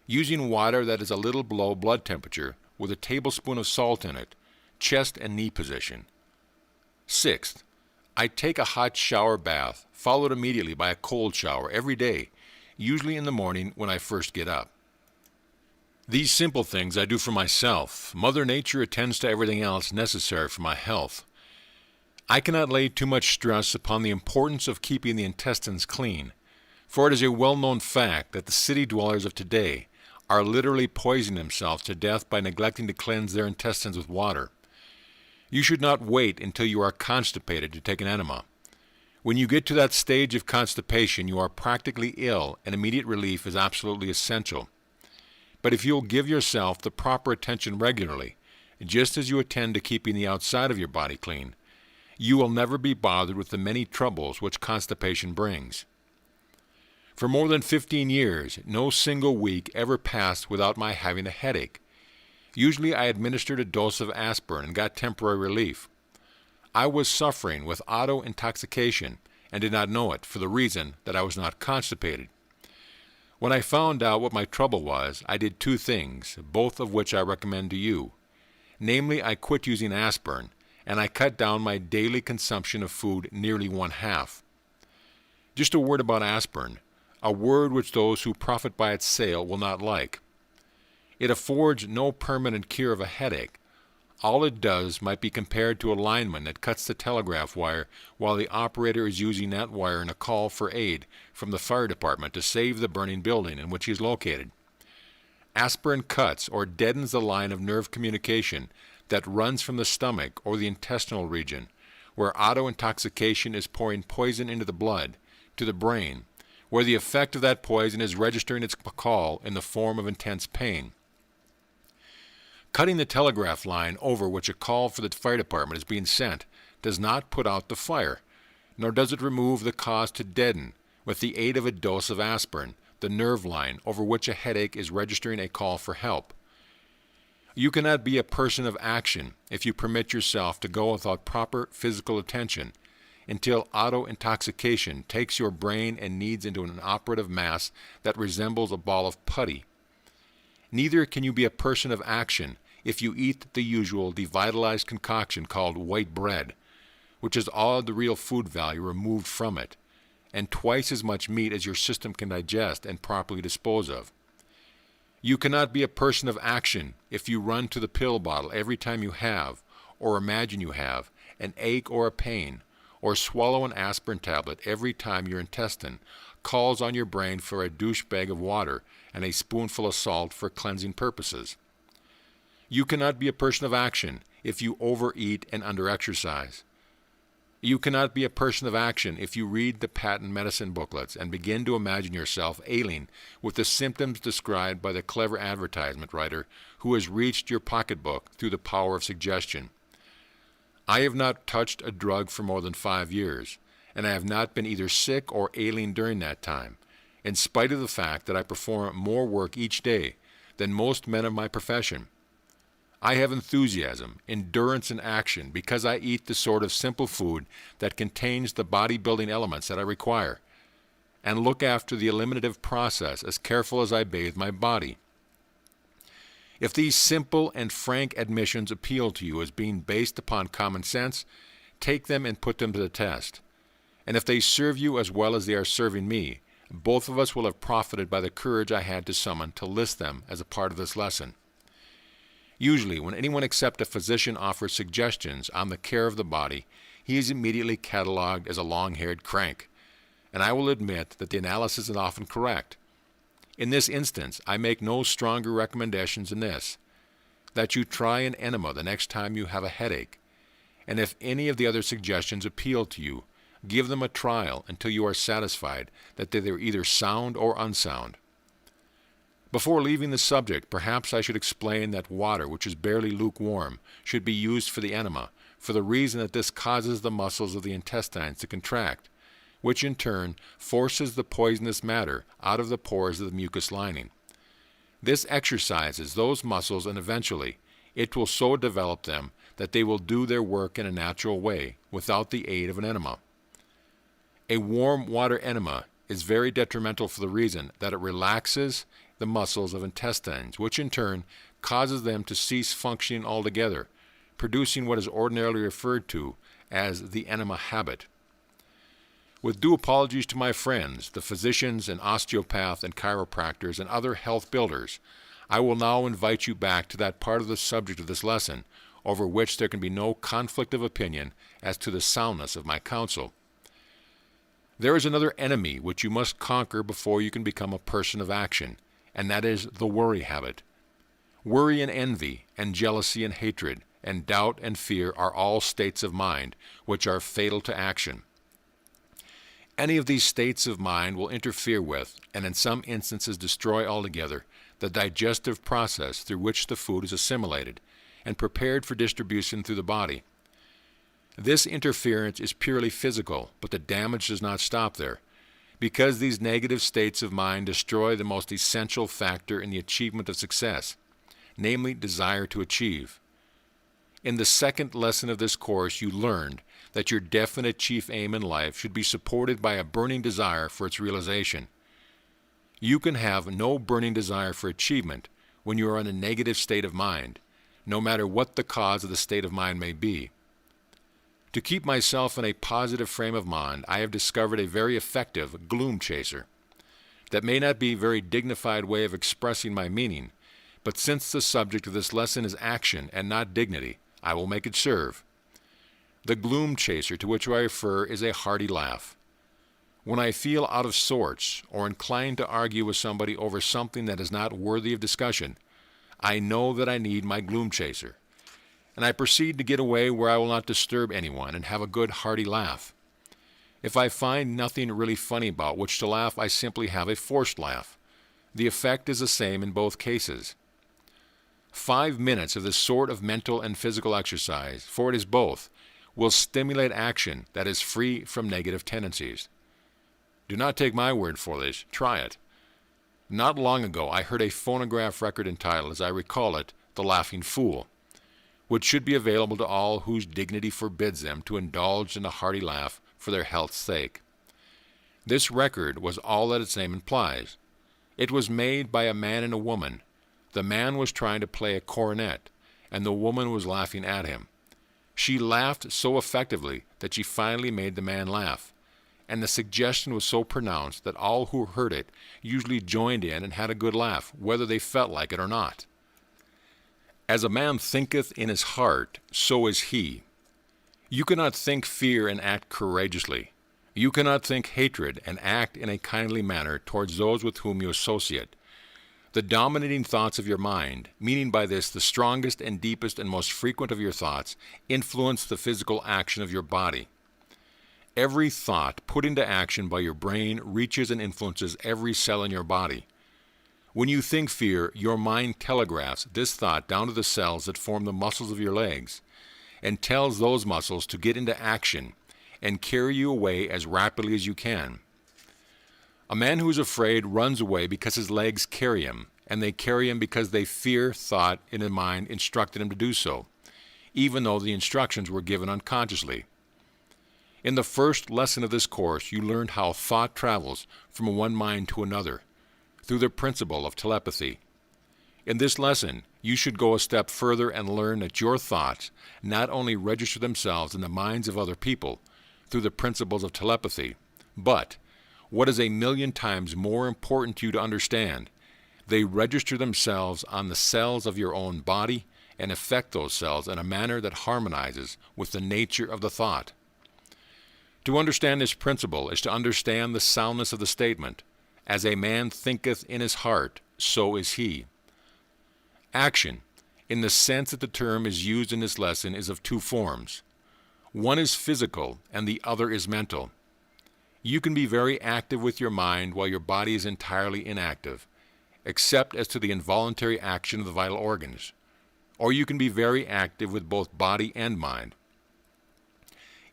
using water that is a little below blood temperature with a tablespoon of salt in it, chest and knee position. Sixth, I take a hot shower bath, followed immediately by a cold shower every day, usually in the morning when I first get up. These simple things I do for myself. Mother Nature attends to everything else necessary for my health. I cannot lay too much stress upon the importance of keeping the intestines clean, for it is a well-known fact that the city dwellers of today are literally poisoning themselves to death by neglecting to cleanse their intestines with water. You should not wait until you are constipated to take an enema. When you get to that stage of constipation, you are practically ill, and immediate relief is absolutely essential. But if you'll give yourself the proper attention regularly, just as you attend to keeping the outside of your body clean, you will never be bothered with the many troubles which constipation brings. For more than 15 years, no single week ever passed without my having a headache. Usually I administered a dose of aspirin and got temporary relief. I was suffering with auto-intoxication and did not know it for the reason that I was not constipated. When I found out what my trouble was, I did 2 things, both of which I recommend to you. Namely, I quit using aspirin, and I cut down my daily consumption of food nearly 1/2. Just a word about aspirin, a word which those who profit by its sale will not like. It affords no permanent cure of a headache. All it does might be compared to a lineman that cuts the telegraph wire while the operator is using that wire in a call for aid from the fire department to save the burning building in which he is located. Aspirin cuts or deadens the line of nerve communication that runs from the stomach or the intestinal region, where auto-intoxication is pouring poison into the blood, to the brain, where the effect of that poison is registering its call in the form of intense pain. Cutting the telegraph line over which a call for the fire department is being sent does not put out the fire, nor does it remove the cause to deaden, with the aid of a dose of aspirin, the nerve line over which a headache is registering a call for help. You cannot be a person of action if you permit yourself to go without proper physical attention until auto-intoxication takes your brain and needs into an operative mass that resembles a ball of putty. Neither can you be a person of action if you eat the usual devitalized concoction called white bread, which has all the real food value removed from it, and twice as much meat as your system can digest and properly dispose of. You cannot be a person of action if you run to the pill bottle every time you have, or imagine you have, an ache or a pain, or swallow an aspirin tablet every time your intestine calls on your brain for a douchebag of water and a spoonful of salt for cleansing purposes. You cannot be a person of action if you overeat and underexercise. You cannot be a person of action if you read the patent medicine booklets and begin to imagine yourself ailing with the symptoms described by the clever advertisement writer who has reached your pocketbook through the power of suggestion. I have not touched a drug for more than 5 years, and I have not been either sick or ailing during that time, in spite of the fact that I perform more work each day than most men of my profession. I have enthusiasm, endurance, and action because I eat the sort of simple food that contains the body-building elements that I require, and look after the eliminative process as careful as I bathe my body. If these simple and frank admissions appeal to you as being based upon common sense, take them and put them to the test. And if they serve you as well as they are serving me, both of us will have profited by the courage I had to summon to list them as a part of this lesson. Usually, when anyone except a physician offers suggestions on the care of the body, he is immediately cataloged as a long-haired crank, and I will admit that the analysis is often correct. In this instance, I make no stronger recommendations than this, that you try an enema the next time you have a headache, and if any of the other suggestions appeal to you, give them a trial until you are satisfied that they are either sound or unsound. Before leaving the subject, perhaps I should explain that water, which is barely lukewarm, should be used for the enema, for the reason that this causes the muscles of the intestines to contract, which in turn forces the poisonous matter out of the pores of the mucous lining. This exercises those muscles, and eventually it will so develop them that they will do their work in a natural way without the aid of an enema. A warm water enema is very detrimental for the reason that it relaxes the muscles of intestines, which in turn causes them to cease functioning altogether, producing what is ordinarily referred to as the enema habit. With due apologies to my friends, the physicians and osteopath and chiropractors and other health builders, I will now invite you back to that part of the subject of this lesson over which there can be no conflict of opinion as to the soundness of my counsel. There is another enemy which you must conquer before you can become a person of action, and that is the worry habit. Worry and envy, and jealousy and hatred, and doubt and fear are all states of mind which are fatal to action. Any of these states of mind will interfere with, and in some instances destroy altogether, the digestive process through which the food is assimilated and prepared for distribution through the body. This interference is purely physical, but the damage does not stop there, because these negative states of mind destroy the most essential factor in the achievement of success, namely desire to achieve. In the second lesson of this course, you learned that your definite chief aim in life should be supported by a burning desire for its realization. You can have no burning desire for achievement when you are in a negative state of mind, no matter what the cause of the state of mind may be. To keep myself in a positive frame of mind, I have discovered a very effective gloom chaser. That may not be a very dignified way of expressing my meaning, but since the subject of this lesson is action and not dignity, I will make it serve. The gloom chaser to which I refer is a hearty laugh. When I feel out of sorts or inclined to argue with somebody over something that is not worthy of discussion, I know that I need my gloom chaser, and I proceed to get away where I will not disturb anyone and have a good hearty laugh. If I find nothing really funny about which to laugh, I simply have a forced laugh. The effect is the same in both cases. 5 minutes of this sort of mental and physical exercise, for it is both, will stimulate action that is free from negative tendencies. Do not take my word for this. Try it. Not long ago, I heard a phonograph record entitled, as I recall it, The Laughing Fool, which should be available to all whose dignity forbids them to indulge in a hearty laugh for their health's sake. This record was all that its name implies. It was made by a man and a woman. The man was trying to play a cornet, and the woman was laughing at him. She laughed so effectively that she finally made the man laugh, and the suggestion was so pronounced that all who heard it usually joined in and had a good laugh, whether they felt like it or not. As a man thinketh in his heart, so is he. You cannot think fear and act courageously. You cannot think hatred and act in a kindly manner towards those with whom you associate. The dominating thoughts of your mind, meaning by this the strongest and deepest and most frequent of your thoughts, influence the physical action of your body. Every thought put into action by your brain reaches and influences every cell in your body. When you think fear, your mind telegraphs this thought down to the cells that form the muscles of your legs, and tells those muscles to get into action and carry you away as rapidly as you can. A man who is afraid runs away because his legs carry him, and they carry him because they fear thought in his mind instructed him to do so, even though the instructions were given unconsciously. In the first lesson of this course, you learned how thought travels from one mind to another, through the principle of telepathy. In this lesson, you should go a step further and learn that your thoughts not only register themselves in the minds of other people through the principles of telepathy, but, what is 1,000,000 times more important to you to understand, they register themselves on the cells of your own body and affect those cells in a manner that harmonizes with the nature of the thought. To understand this principle is to understand the soundness of the statement, as a man thinketh in his heart, so is he. Action, in the sense that the term is used in this lesson, is of two forms. One is physical and the other is mental. You can be very active with your mind while your body is entirely inactive, except as to the involuntary action of the vital organs. Or you can be very active with both body and mind.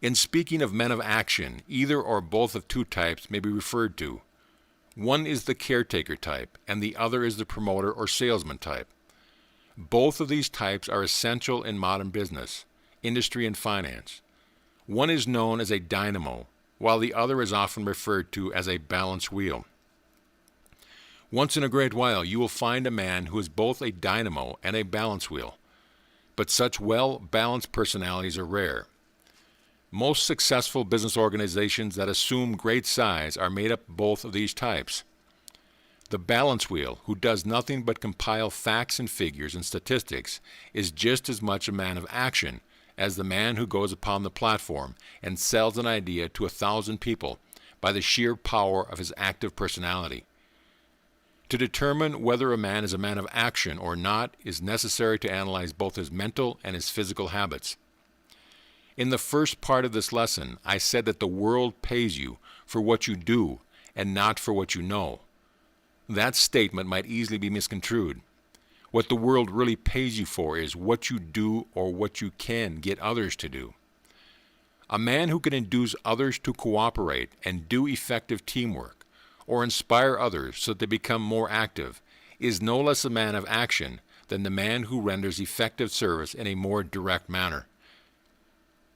In speaking of men of action, either or both of two types may be referred to. One is the caretaker type, and the other is the promoter or salesman type. Both of these types are essential in modern business, industry, and finance. One is known as a dynamo, while the other is often referred to as a balance wheel. Once in a great while, you will find a man who is both a dynamo and a balance wheel, but such well-balanced personalities are rare. Most successful business organizations that assume great size are made up both of these types. The balance wheel, who does nothing but compile facts and figures and statistics, is just as much a man of action as the man who goes upon the platform and sells an idea to 1,000 people by the sheer power of his active personality. To determine whether a man is a man of action or not is necessary to analyze both his mental and his physical habits. In the first part of this lesson, I said that the world pays you for what you do and not for what you know. That statement might easily be misconstrued. What the world really pays you for is what you do or what you can get others to do. A man who can induce others to cooperate and do effective teamwork, or inspire others so that they become more active, is no less a man of action than the man who renders effective service in a more direct manner.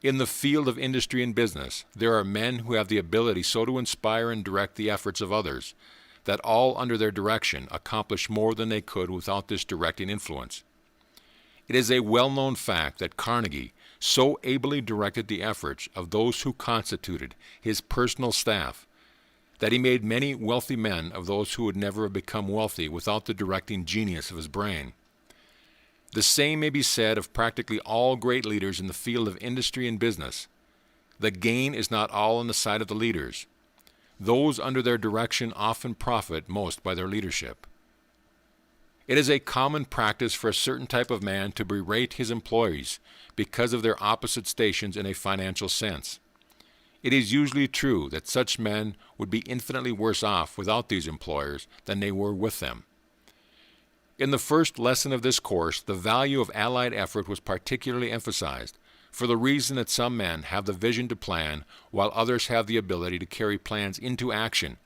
In the field of industry and business, there are men who have the ability so to inspire and direct the efforts of others that all under their direction accomplish more than they could without this directing influence. It is a well-known fact that Carnegie, so ably directed the efforts of those who constituted his personal staff that he made many wealthy men of those who would never have become wealthy without the directing genius of his brain. The same may be said of practically all great leaders in the field of industry and business. The gain is not all on the side of the leaders. Those under their direction often profit most by their leadership. It is a common practice for a certain type of man to berate his employees because of their opposite stations in a financial sense. It is usually true that such men would be infinitely worse off without these employers than they were with them. In the first lesson of this course, the value of allied effort was particularly emphasized, for the reason that some men have the vision to plan, while others have the ability to carry plans into action,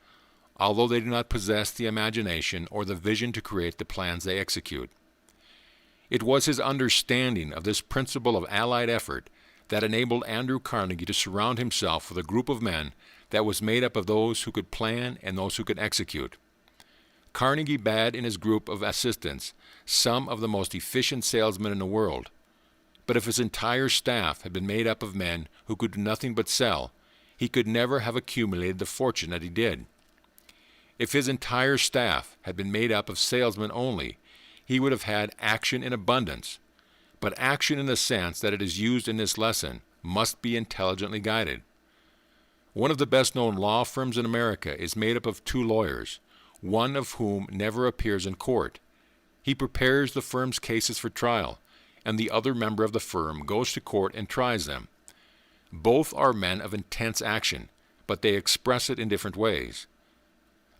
although they do not possess the imagination or the vision to create the plans they execute. It was his understanding of this principle of allied effort that enabled Andrew Carnegie to surround himself with a group of men that was made up of those who could plan and those who could execute. Carnegie had in his group of assistants some of the most efficient salesmen in the world, but if his entire staff had been made up of men who could do nothing but sell, he could never have accumulated the fortune that he did. If his entire staff had been made up of salesmen only, he would have had action in abundance, but action in the sense that it is used in this lesson must be intelligently guided. One of the best-known law firms in America is made up of two lawyers, one of whom never appears in court. He prepares the firm's cases for trial, and the other member of the firm goes to court and tries them. Both are men of intense action, but they express it in different ways.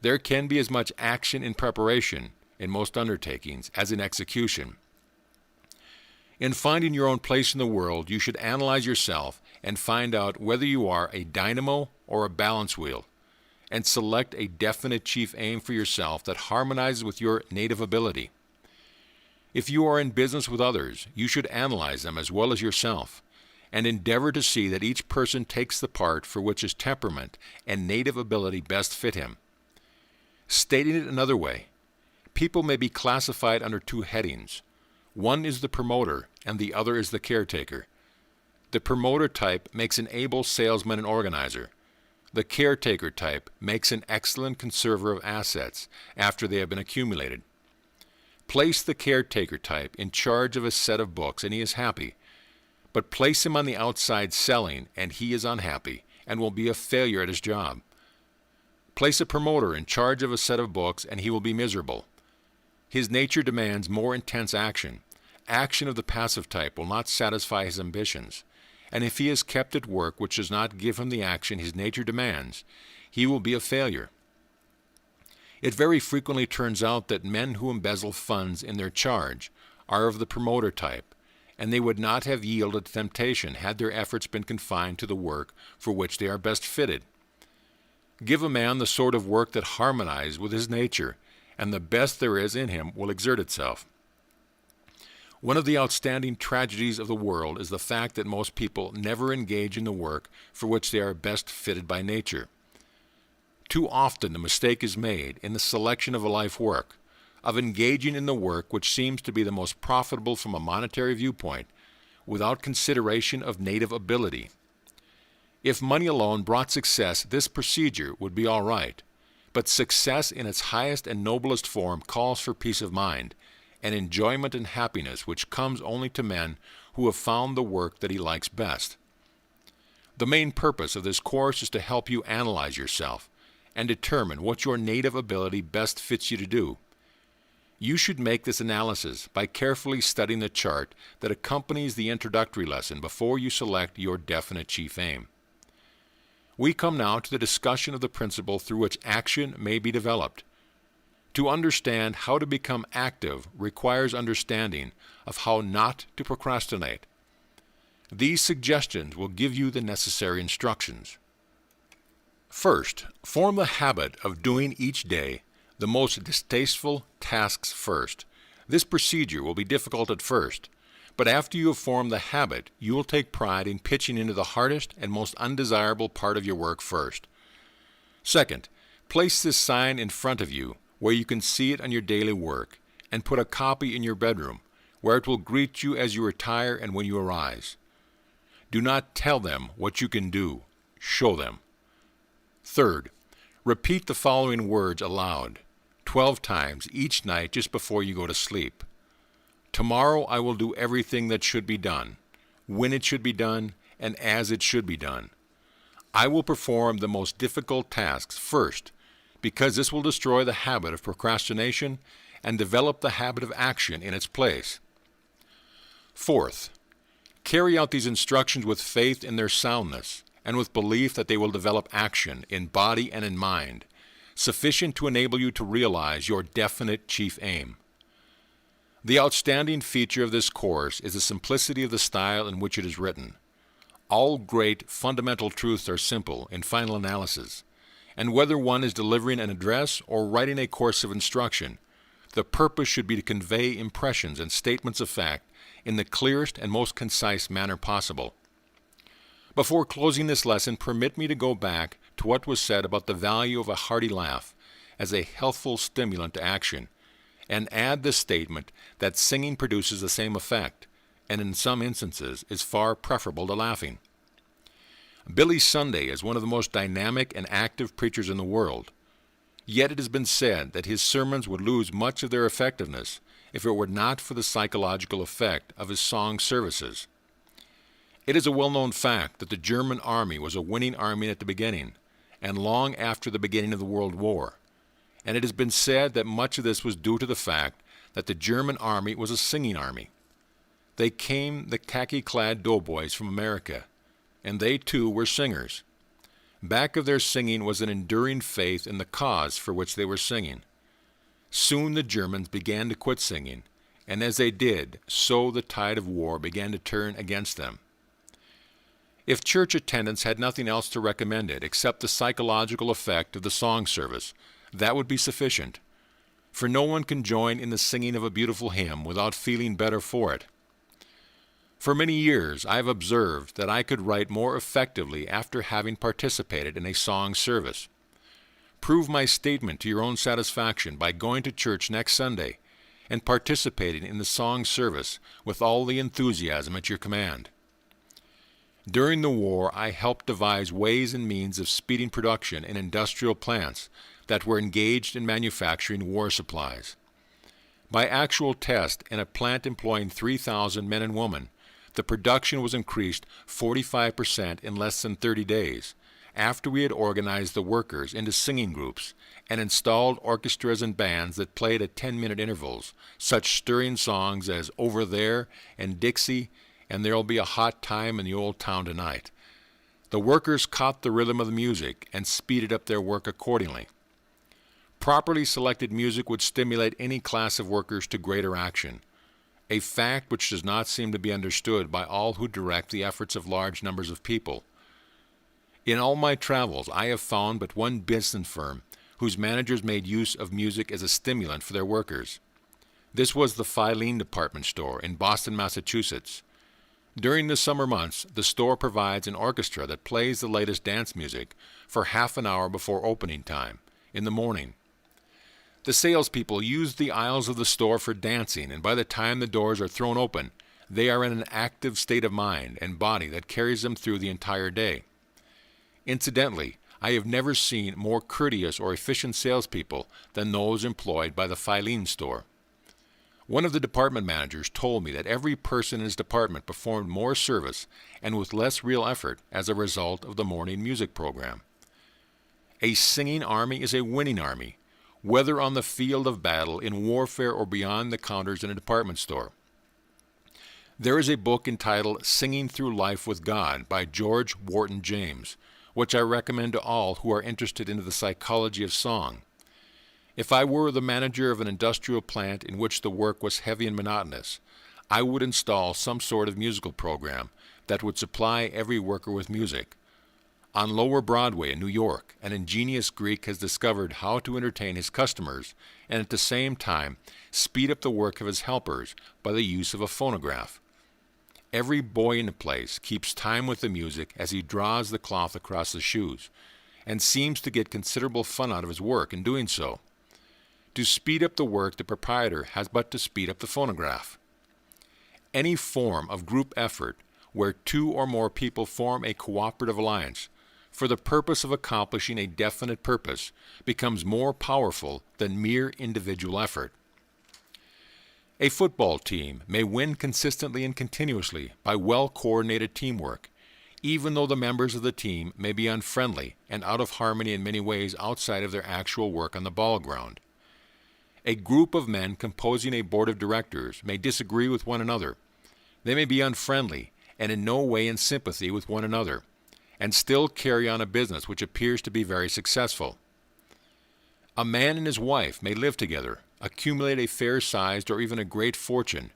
There can be as much action in preparation in most undertakings as in execution. In finding your own place in the world, you should analyze yourself and find out whether you are a dynamo or a balance wheel, and select a definite chief aim for yourself that harmonizes with your native ability. If you are in business with others, you should analyze them as well as yourself, and endeavor to see that each person takes the part for which his temperament and native ability best fit him. Stating it another way, people may be classified under two headings. One is the promoter, and the other is the caretaker. The promoter type makes an able salesman and organizer. The caretaker type makes an excellent conserver of assets after they have been accumulated. Place the caretaker type in charge of a set of books and he is happy, but place him on the outside selling and he is unhappy and will be a failure at his job. Place a promoter in charge of a set of books and he will be miserable. His nature demands more intense action. Action of the passive type will not satisfy his ambitions, and if he is kept at work which does not give him the action his nature demands, he will be a failure. It very frequently turns out that men who embezzle funds in their charge are of the promoter type, and they would not have yielded to temptation had their efforts been confined to the work for which they are best fitted. Give a man the sort of work that harmonizes with his nature, and the best there is in him will exert itself. One of the outstanding tragedies of the world is the fact that most people never engage in the work for which they are best fitted by nature. Too often the mistake is made in the selection of a life work, of engaging in the work which seems to be the most profitable from a monetary viewpoint, without consideration of native ability. If money alone brought success, this procedure would be all right, but success in its highest and noblest form calls for peace of mind, and enjoyment and happiness which comes only to men who have found the work that he likes best. The main purpose of this course is to help you analyze yourself and determine what your native ability best fits you to do. You should make this analysis by carefully studying the chart that accompanies the introductory lesson before you select your definite chief aim. We come now to the discussion of the principle through which action may be developed. To understand how to become active requires understanding of how not to procrastinate. These suggestions will give you the necessary instructions. First, form the habit of doing each day the most distasteful tasks first. This procedure will be difficult at first, but after you have formed the habit, you will take pride in pitching into the hardest and most undesirable part of your work first. Second, place this sign in front of you where you can see it on your daily work, and put a copy in your bedroom, where it will greet you as you retire and when you arise. Do not tell them what you can do. Show them. Third, repeat the following words aloud, 12 times each night just before you go to sleep. Tomorrow I will do everything that should be done, when it should be done, and as it should be done. I will perform the most difficult tasks first, because this will destroy the habit of procrastination and develop the habit of action in its place. Fourth, carry out these instructions with faith in their soundness and with belief that they will develop action in body and in mind, sufficient to enable you to realize your definite chief aim. The outstanding feature of this course is the simplicity of the style in which it is written. All great fundamental truths are simple in final analysis, and whether one is delivering an address or writing a course of instruction, the purpose should be to convey impressions and statements of fact in the clearest and most concise manner possible. Before closing this lesson, permit me to go back to what was said about the value of a hearty laugh as a healthful stimulant to action, and add the statement that singing produces the same effect, and in some instances is far preferable to laughing. Billy Sunday is one of the most dynamic and active preachers in the world, yet it has been said that his sermons would lose much of their effectiveness if it were not for the psychological effect of his song services. It is a well-known fact that the German army was a winning army at the beginning, and long after the beginning of the World War, and it has been said that much of this was due to the fact that the German army was a singing army. They came the khaki-clad doughboys from America, and they too were singers. Back of their singing was an enduring faith in the cause for which they were singing. Soon the Germans began to quit singing, and as they did, so the tide of war began to turn against them. If church attendance had nothing else to recommend it except the psychological effect of the song service, that would be sufficient, for no one can join in the singing of a beautiful hymn without feeling better for it. For many years I have observed that I could write more effectively after having participated in a song service. Prove my statement to your own satisfaction by going to church next Sunday and participating in the song service with all the enthusiasm at your command. During the war, I helped devise ways and means of speeding production in industrial plants that were engaged in manufacturing war supplies. By actual test, in a plant employing 3,000 men and women, the production was increased 45% in less than 30 days, after we had organized the workers into singing groups and installed orchestras and bands that played at 10-minute intervals, such stirring songs as Over There and Dixie and There'll Be a Hot Time in the Old Town Tonight. The workers caught the rhythm of the music and speeded up their work accordingly. Properly selected music would stimulate any class of workers to greater action, a fact which does not seem to be understood by all who direct the efforts of large numbers of people. In all my travels, I have found but one business firm whose managers made use of music as a stimulant for their workers. This was the Filene Department Store in Boston, Massachusetts. During the summer months, the store provides an orchestra that plays the latest dance music for half an hour before opening time, in the morning. The salespeople use the aisles of the store for dancing, and by the time the doors are thrown open, they are in an active state of mind and body that carries them through the entire day. Incidentally, I have never seen more courteous or efficient salespeople than those employed by the Filene store. One of the department managers told me that every person in his department performed more service and with less real effort as a result of the morning music program. A singing army is a winning army, whether on the field of battle, in warfare, or beyond the counters in a department store. There is a book entitled Singing Through Life with God by George Wharton James, which I recommend to all who are interested in the psychology of song. If I were the manager of an industrial plant in which the work was heavy and monotonous, I would install some sort of musical program that would supply every worker with music. On Lower Broadway in New York, an ingenious Greek has discovered how to entertain his customers and at the same time speed up the work of his helpers by the use of a phonograph. Every boy in the place keeps time with the music as he draws the cloth across the shoes, and seems to get considerable fun out of his work in doing so. To speed up the work, the proprietor has but to speed up the phonograph. Any form of group effort, where two or more people form a cooperative alliance for the purpose of accomplishing a definite purpose becomes more powerful than mere individual effort. A football team may win consistently and continuously by well-coordinated teamwork, even though the members of the team may be unfriendly and out of harmony in many ways outside of their actual work on the ball ground. A group of men composing a board of directors may disagree with one another. They may be unfriendly and in no way in sympathy with one another, and still carry on a business which appears to be very successful. A man and his wife may live together, accumulate a fair-sized or even a great fortune,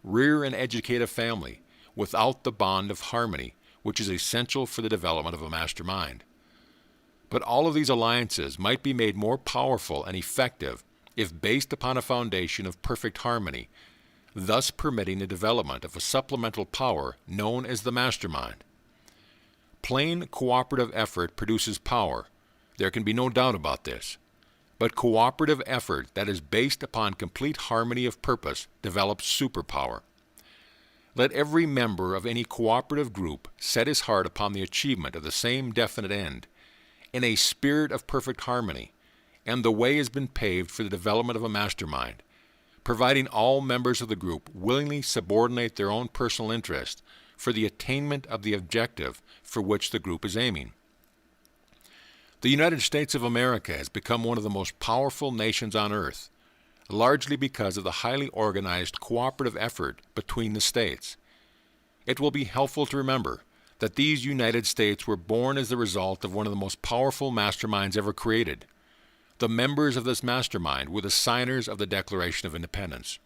rear and educate a family, without the bond of harmony, which is essential for the development of a mastermind. But all of these alliances might be made more powerful and effective if based upon a foundation of perfect harmony, thus permitting the development of a supplemental power known as the mastermind. Plain cooperative effort produces power. There can be no doubt about this. But cooperative effort that is based upon complete harmony of purpose develops superpower. Let every member of any cooperative group set his heart upon the achievement of the same definite end, in a spirit of perfect harmony, and the way has been paved for the development of a mastermind, providing all members of the group willingly subordinate their own personal interest for the attainment of the objective for which the group is aiming. The United States of America has become one of the most powerful nations on earth, largely because of the highly organized cooperative effort between the states. It will be helpful to remember that these United States were born as the result of one of the most powerful masterminds ever created. The members of this mastermind were the signers of the Declaration of Independence.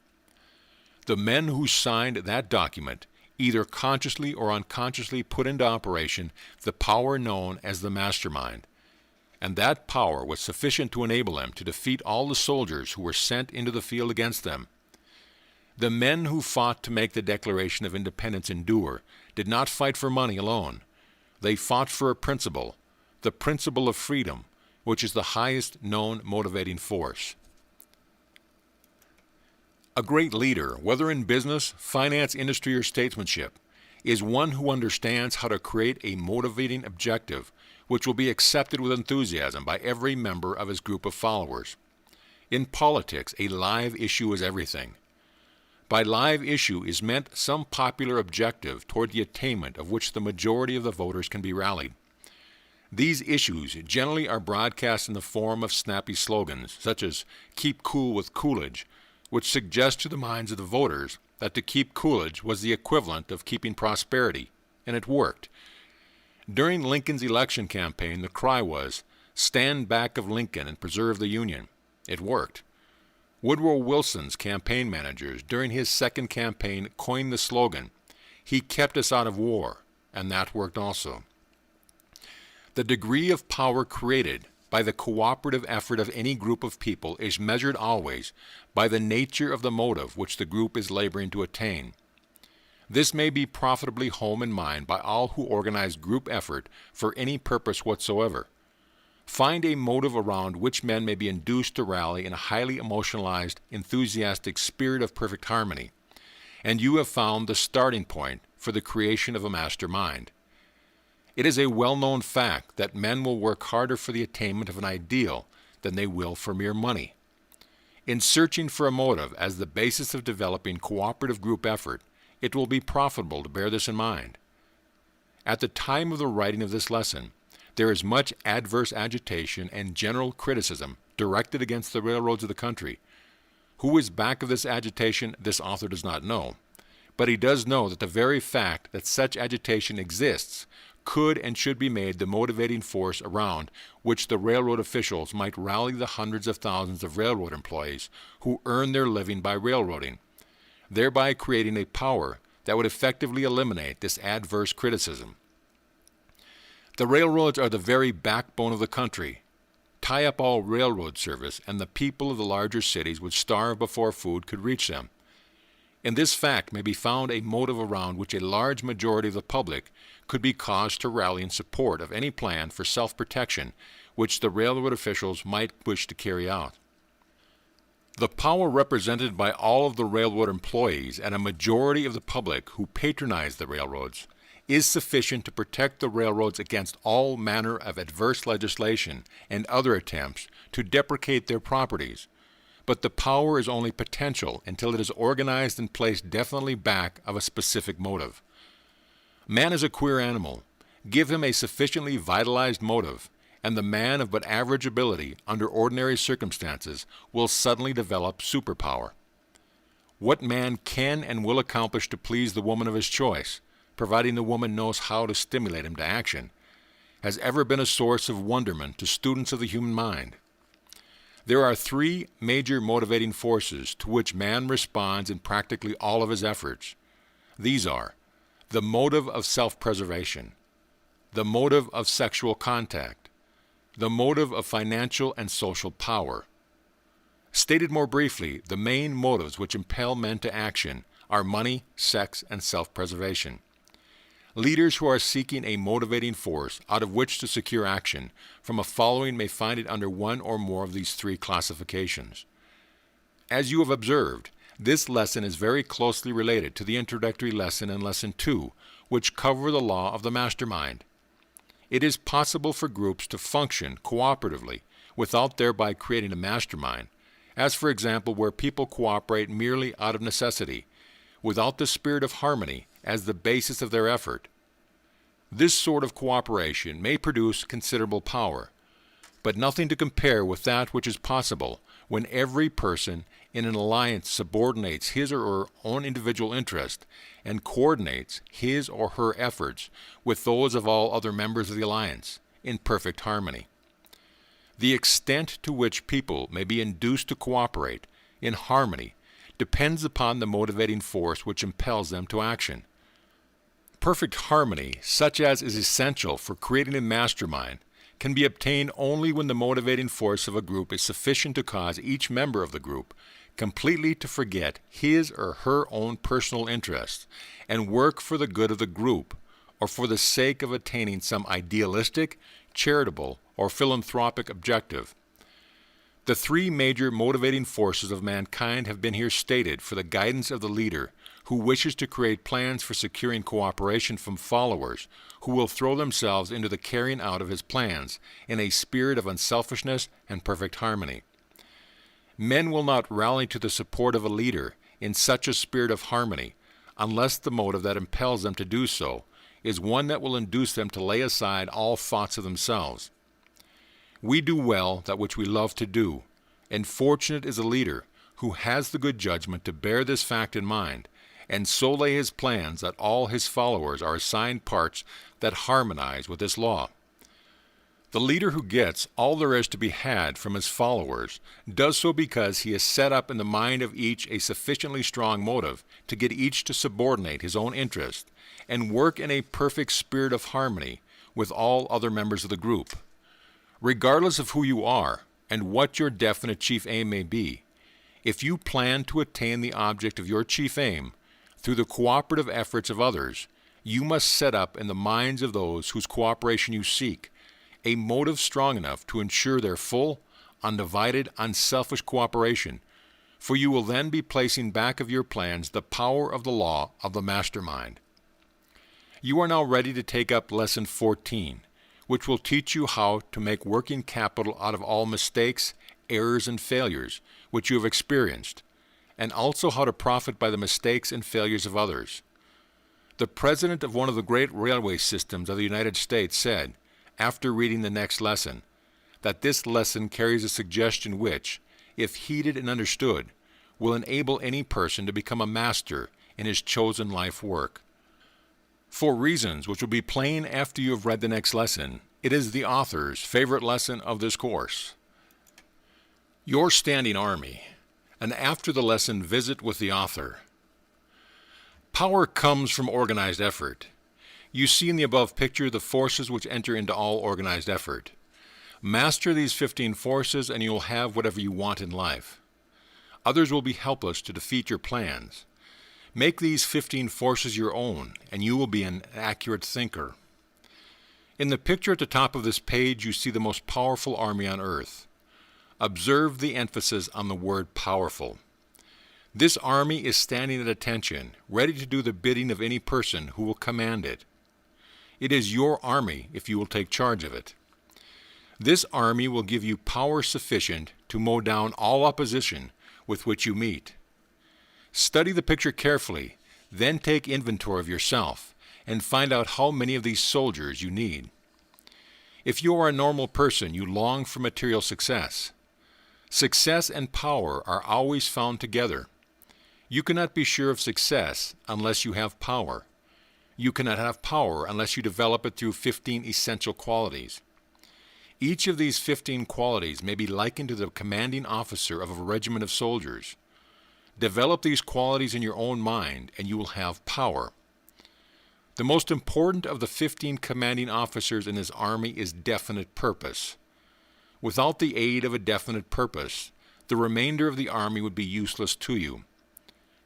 The men who signed that document either consciously or unconsciously put into operation the power known as the mastermind, and that power was sufficient to enable them to defeat all the soldiers who were sent into the field against them. The men who fought to make the Declaration of Independence endure did not fight for money alone. They fought for a principle, the principle of freedom, which is the highest known motivating force. A great leader, whether in business, finance, industry, or statesmanship, is one who understands how to create a motivating objective which will be accepted with enthusiasm by every member of his group of followers. In politics, a live issue is everything. By live issue is meant some popular objective toward the attainment of which the majority of the voters can be rallied. These issues generally are broadcast in the form of snappy slogans, such as "Keep Cool with Coolidge," which suggest to the minds of the voters that to keep Coolidge was the equivalent of keeping prosperity, and it worked. During Lincoln's election campaign, the cry was, "Stand back of Lincoln and preserve the Union." It worked. Woodrow Wilson's campaign managers during his second campaign coined the slogan, "He kept us out of war," and that worked also. The degree of power created by the cooperative effort of any group of people is measured always by the nature of the motive which the group is laboring to attain. This may be profitably home in mind by all who organize group effort for any purpose whatsoever. Find a motive around which men may be induced to rally in a highly emotionalized, enthusiastic spirit of perfect harmony, and you have found the starting point for the creation of a master mind. It is a well-known fact that men will work harder for the attainment of an ideal than they will for mere money. In searching for a motive as the basis of developing cooperative group effort, it will be profitable to bear this in mind. At the time of the writing of this lesson, there is much adverse agitation and general criticism directed against the railroads of the country. Who is back of this agitation, this author does not know, but he does know that the very fact that such agitation exists could and should be made the motivating force around which the railroad officials might rally the hundreds of thousands of railroad employees who earn their living by railroading, thereby creating a power that would effectively eliminate this adverse criticism. The railroads are the very backbone of the country. Tie up all railroad service, and the people of the larger cities would starve before food could reach them. In this fact may be found a motive around which a large majority of the public could be caused to rally in support of any plan for self-protection which the railroad officials might wish to carry out. The power represented by all of the railroad employees and a majority of the public who patronize the railroads is sufficient to protect the railroads against all manner of adverse legislation and other attempts to deprecate their properties. But the power is only potential until it is organized and placed definitely back of a specific motive. Man is a queer animal. Give him a sufficiently vitalized motive, and the man of but average ability under ordinary circumstances will suddenly develop superpower. What man can and will accomplish to please the woman of his choice, providing the woman knows how to stimulate him to action, has ever been a source of wonderment to students of the human mind. There are three major motivating forces to which man responds in practically all of his efforts. These are the motive of self-preservation, the motive of sexual contact, the motive of financial and social power. Stated more briefly, the main motives which impel men to action are money, sex, and self-preservation. Leaders who are seeking a motivating force out of which to secure action from a following may find it under one or more of these three classifications. As you have observed, this lesson is very closely related to the introductory lesson and lesson 2, which cover the law of the mastermind. It is possible for groups to function cooperatively without thereby creating a mastermind, as for example where people cooperate merely out of necessity, without the spirit of harmony as the basis of their effort. This sort of cooperation may produce considerable power, but nothing to compare with that which is possible when every person in an alliance subordinates his or her own individual interest and coordinates his or her efforts with those of all other members of the alliance in perfect harmony. The extent to which people may be induced to cooperate in harmony depends upon the motivating force which impels them to action. Perfect harmony, such as is essential for creating a mastermind, can be obtained only when the motivating force of a group is sufficient to cause each member of the group completely to forget his or her own personal interests and work for the good of the group or for the sake of attaining some idealistic, charitable, or philanthropic objective. The three major motivating forces of mankind have been here stated for the guidance of the leader who wishes to create plans for securing cooperation from followers who will throw themselves into the carrying out of his plans in a spirit of unselfishness and perfect harmony. Men will not rally to the support of a leader in such a spirit of harmony unless the motive that impels them to do so is one that will induce them to lay aside all thoughts of themselves. We do well that which we love to do, and fortunate is a leader who has the good judgment to bear this fact in mind, and so lay his plans that all his followers are assigned parts that harmonize with this law. The leader who gets all there is to be had from his followers does so because he has set up in the mind of each a sufficiently strong motive to get each to subordinate his own interest and work in a perfect spirit of harmony with all other members of the group. Regardless of who you are and what your definite chief aim may be, if you plan to attain the object of your chief aim through the cooperative efforts of others, you must set up in the minds of those whose cooperation you seek a motive strong enough to ensure their full, undivided, unselfish cooperation, for you will then be placing back of your plans the power of the law of the mastermind. You are now ready to take up Lesson 14, which will teach you how to make working capital out of all mistakes, errors, and failures which you have experienced, and also how to profit by the mistakes and failures of others. The president of one of the great railway systems of the United States said, after reading the next lesson, that this lesson carries a suggestion which, if heeded and understood, will enable any person to become a master in his chosen life work. For reasons which will be plain after you have read the next lesson, it is the author's favorite lesson of this course. Your Standing Army, and after the lesson visit with the author. Power comes from organized effort. You see in the above picture the forces which enter into all organized effort. Master these 15 forces and you will have whatever you want in life. Others will be helpless to defeat your plans. Make these 15 forces your own, and you will be an accurate thinker. In the picture at the top of this page, you see the most powerful army on earth. Observe the emphasis on the word powerful. This army is standing at attention, ready to do the bidding of any person who will command it. It is your army if you will take charge of it. This army will give you power sufficient to mow down all opposition with which you meet. Study the picture carefully, then take inventory of yourself and find out how many of these soldiers you need. If you are a normal person, you long for material success. Success and power are always found together. You cannot be sure of success unless you have power. You cannot have power unless you develop it through 15 essential qualities. Each of these 15 qualities may be likened to the commanding officer of a regiment of soldiers. Develop these qualities in your own mind, and you will have power. The most important of the 15 commanding officers in his army is definite purpose. Without the aid of a definite purpose, the remainder of the army would be useless to you.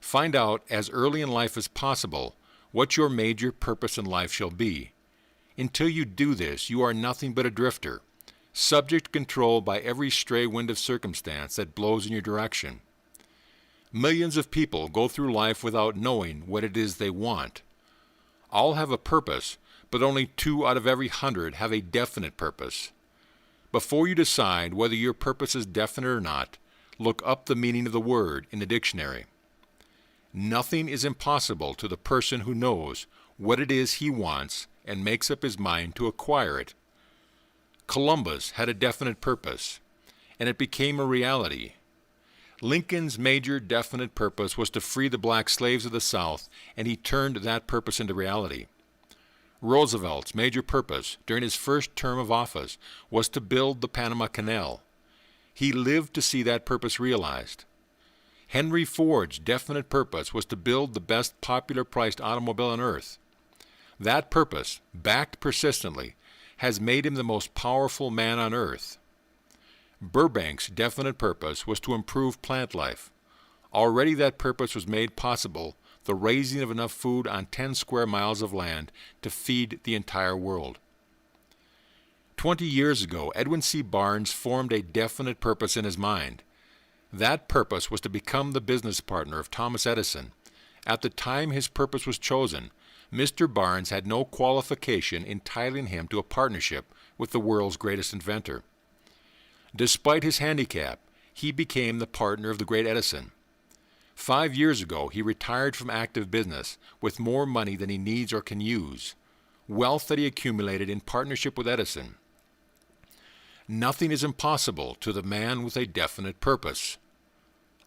Find out as early in life as possible what your major purpose in life shall be. Until you do this, you are nothing but a drifter, subject to control by every stray wind of circumstance that blows in your direction. Millions of people go through life without knowing what it is they want. All have a purpose, but only 2 out of every 100 have a definite purpose. Before you decide whether your purpose is definite or not, look up the meaning of the word in the dictionary. Nothing is impossible to the person who knows what it is he wants and makes up his mind to acquire it. Columbus had a definite purpose, and it became a reality. Lincoln's major definite purpose was to free the black slaves of the South, and he turned that purpose into reality. Roosevelt's major purpose during his first term of office was to build the Panama Canal. He lived to see that purpose realized. Henry Ford's definite purpose was to build the best popular-priced automobile on earth. That purpose, backed persistently, has made him the most powerful man on earth. Burbank's definite purpose was to improve plant life. Already that purpose was made possible, the raising of enough food on 10 square miles of land to feed the entire world. 20 years ago, Edwin C. Barnes formed a definite purpose in his mind. That purpose was to become the business partner of Thomas Edison. At the time his purpose was chosen, Mr. Barnes had no qualification entitling him to a partnership with the world's greatest inventor. Despite his handicap, he became the partner of the great Edison. 5 years ago, he retired from active business with more money than he needs or can use, wealth that he accumulated in partnership with Edison. Nothing is impossible to the man with a definite purpose.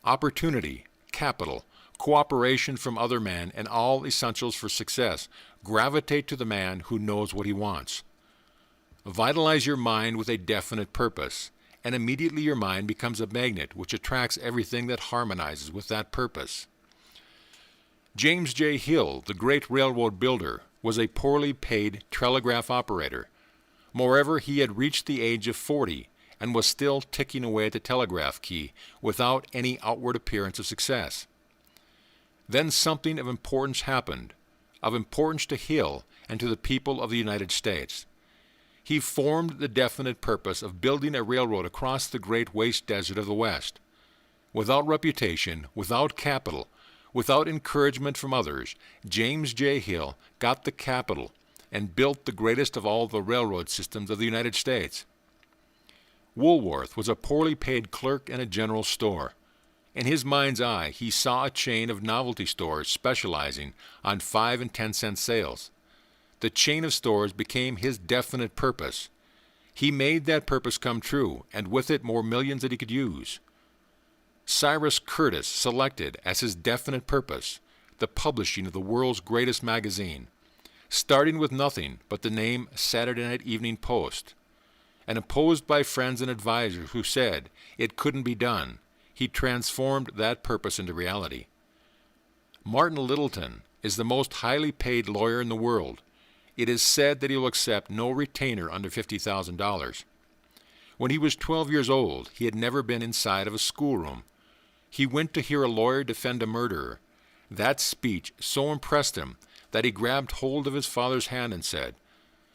Opportunity, capital, cooperation from other men, and all essentials for success gravitate to the man who knows what he wants. Vitalize your mind with a definite purpose, and immediately your mind becomes a magnet which attracts everything that harmonizes with that purpose. James J. Hill, the great railroad builder, was a poorly paid telegraph operator. Moreover, he had reached the age of 40 and was still ticking away at the telegraph key without any outward appearance of success. Then something of importance happened, of importance to Hill and to the people of the United States. He formed the definite purpose of building a railroad across the great waste desert of the West. Without reputation, without capital, without encouragement from others, James J. Hill got the capital and built the greatest of all the railroad systems of the United States. Woolworth was a poorly paid clerk in a general store. In his mind's eye, he saw a chain of novelty stores specializing on 5 and 10 cent sales. The chain of stores became his definite purpose. He made that purpose come true, and with it more millions that he could use. Cyrus Curtis selected as his definite purpose the publishing of the world's greatest magazine, starting with nothing but the name Saturday Night Evening Post. And opposed by friends and advisors who said it couldn't be done, he transformed that purpose into reality. Martin Littleton is the most highly paid lawyer in the world. It is said that he will accept no retainer under $50,000. When he was 12 years old, he had never been inside of a schoolroom. He went to hear a lawyer defend a murderer. That speech so impressed him that he grabbed hold of his father's hand and said,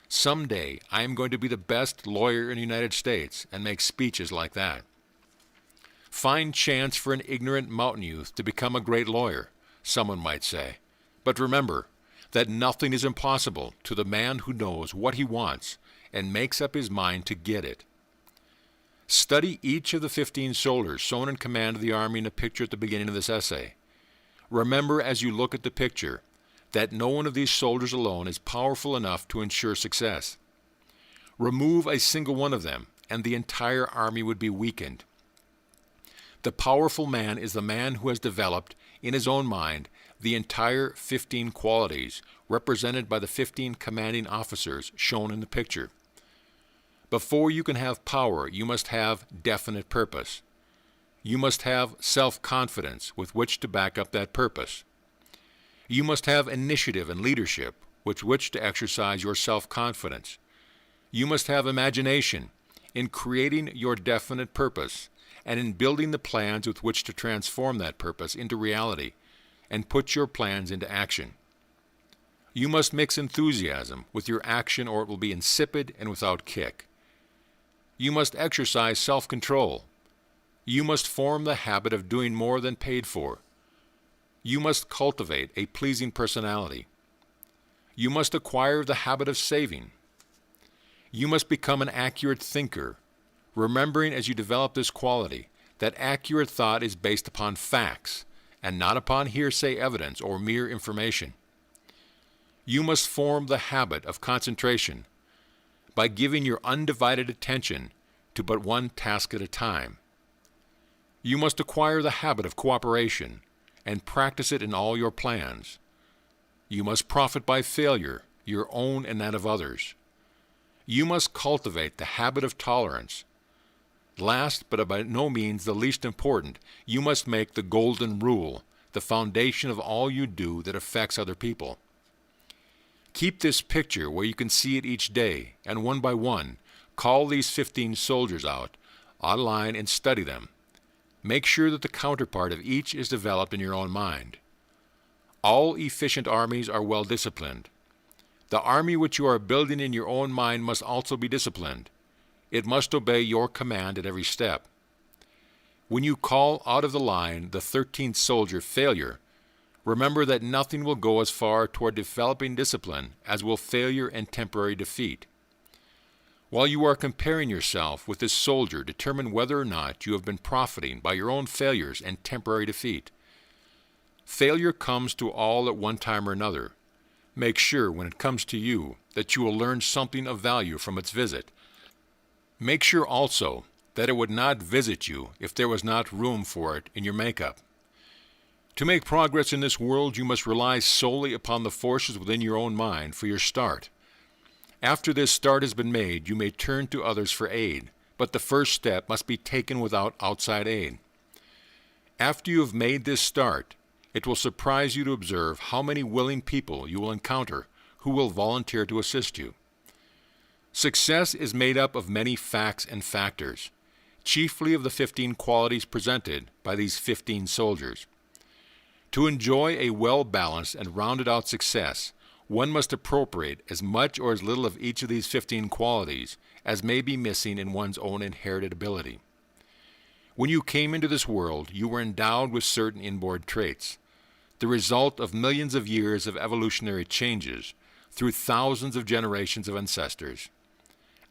"Someday I am going to be the best lawyer in the United States and make speeches like that." Fine chance for an ignorant mountain youth to become a great lawyer, someone might say. But remember, that nothing is impossible to the man who knows what he wants and makes up his mind to get it. Study each of the 15 soldiers shown in command of the army in the picture at the beginning of this essay. Remember as you look at the picture that no one of these soldiers alone is powerful enough to ensure success. Remove a single one of them, and the entire army would be weakened. The powerful man is the man who has developed, in his own mind, the entire 15 qualities represented by the 15 commanding officers shown in the picture. Before you can have power, you must have definite purpose. You must have self-confidence with which to back up that purpose. You must have initiative and leadership with which to exercise your self-confidence. You must have imagination in creating your definite purpose and in building the plans with which to transform that purpose into reality and put your plans into action. You must mix enthusiasm with your action, or it will be insipid and without kick. You must exercise self-control. You must form the habit of doing more than paid for. You must cultivate a pleasing personality. You must acquire the habit of saving. You must become an accurate thinker, remembering as you develop this quality that accurate thought is based upon facts and not upon hearsay evidence or mere information. You must form the habit of concentration by giving your undivided attention to but one task at a time. You must acquire the habit of cooperation and practice it in all your plans. You must profit by failure, your own and that of others. You must cultivate the habit of tolerance. Last, but by no means the least important, you must make the golden rule the foundation of all you do that affects other people. Keep this picture where you can see it each day, and one by one, call these 15 soldiers out online and study them. Make sure that the counterpart of each is developed in your own mind. All efficient armies are well disciplined. The army which you are building in your own mind must also be disciplined. It must obey your command at every step. When you call out of the line the 13th soldier failure, remember that nothing will go as far toward developing discipline as will failure and temporary defeat. While you are comparing yourself with this soldier, determine whether or not you have been profiting by your own failures and temporary defeat. Failure comes to all at one time or another. Make sure when it comes to you that you will learn something of value from its visit. Make sure also that it would not visit you if there was not room for it in your makeup. To make progress in this world, you must rely solely upon the forces within your own mind for your start. After this start has been made, you may turn to others for aid, but the first step must be taken without outside aid. After you have made this start, it will surprise you to observe how many willing people you will encounter who will volunteer to assist you. Success is made up of many facts and factors, chiefly of the 15 qualities presented by these 15 soldiers. To enjoy a well-balanced and rounded-out success, one must appropriate as much or as little of each of these 15 qualities as may be missing in one's own inherited ability. When you came into this world, you were endowed with certain inborn traits, the result of millions of years of evolutionary changes through thousands of generations of ancestors.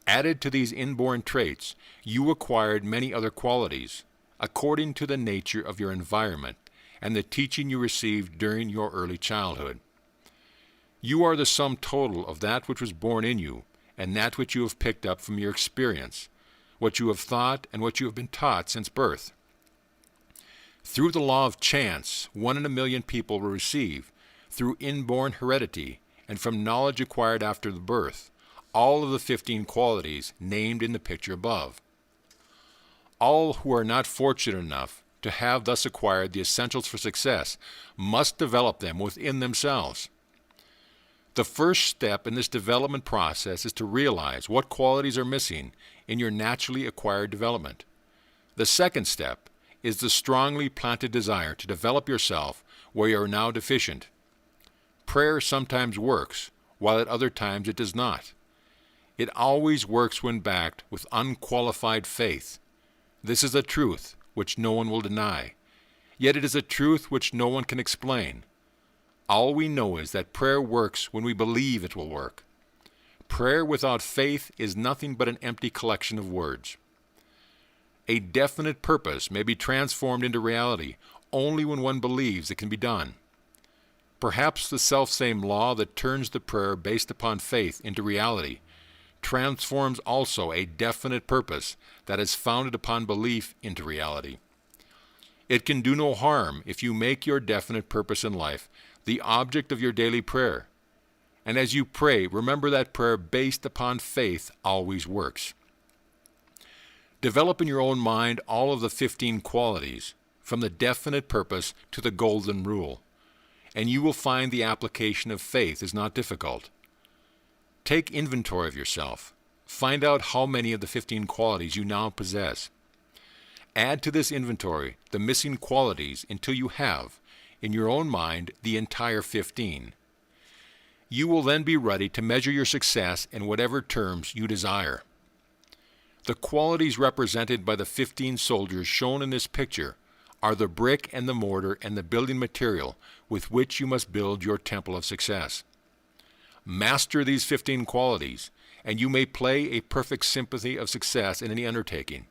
Added to these inborn traits, you acquired many other qualities, according to the nature of your environment and the teaching you received during your early childhood. You are the sum total of that which was born in you and that which you have picked up from your experience, what you have thought and what you have been taught since birth. Through the law of chance, 1 in a million people will receive, through inborn heredity and from knowledge acquired after the birth, all of the 15 qualities named in the picture above. All who are not fortunate enough to have thus acquired the essentials for success must develop them within themselves. The first step in this development process is to realize what qualities are missing in your naturally acquired development. The second step is the strongly planted desire to develop yourself where you are now deficient. Prayer sometimes works, while at other times it does not. It always works when backed with unqualified faith. This is a truth which no one will deny, yet it is a truth which no one can explain. All we know is that prayer works when we believe it will work. Prayer without faith is nothing but an empty collection of words. A definite purpose may be transformed into reality only when one believes it can be done. Perhaps the selfsame law that turns the prayer based upon faith into reality transforms also a definite purpose that is founded upon belief into reality. It can do no harm if you make your definite purpose in life the object of your daily prayer. And as you pray, remember that prayer based upon faith always works. Develop in your own mind all of the 15 qualities, from the definite purpose to the golden rule, and you will find the application of faith is not difficult. Take inventory of yourself. Find out how many of the 15 qualities you now possess. Add to this inventory the missing qualities until you have, in your own mind, the entire 15. You will then be ready to measure your success in whatever terms you desire. The qualities represented by the 15 soldiers shown in this picture are the brick and the mortar and the building material with which you must build your temple of success. Master these 15 qualities, and you may play a perfect symphony of success in any undertaking,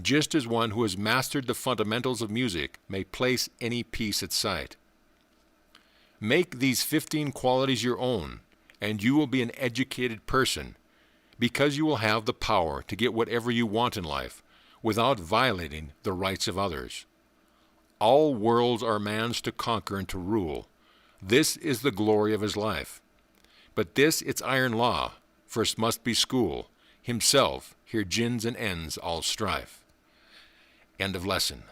just as one who has mastered the fundamentals of music may place any piece at sight. Make these 15 qualities your own, and you will be an educated person, because you will have the power to get whatever you want in life without violating the rights of others. All worlds are man's to conquer and to rule. This is the glory of his life. But this its iron law, first must be school, himself here gins and ends all strife. End of lesson.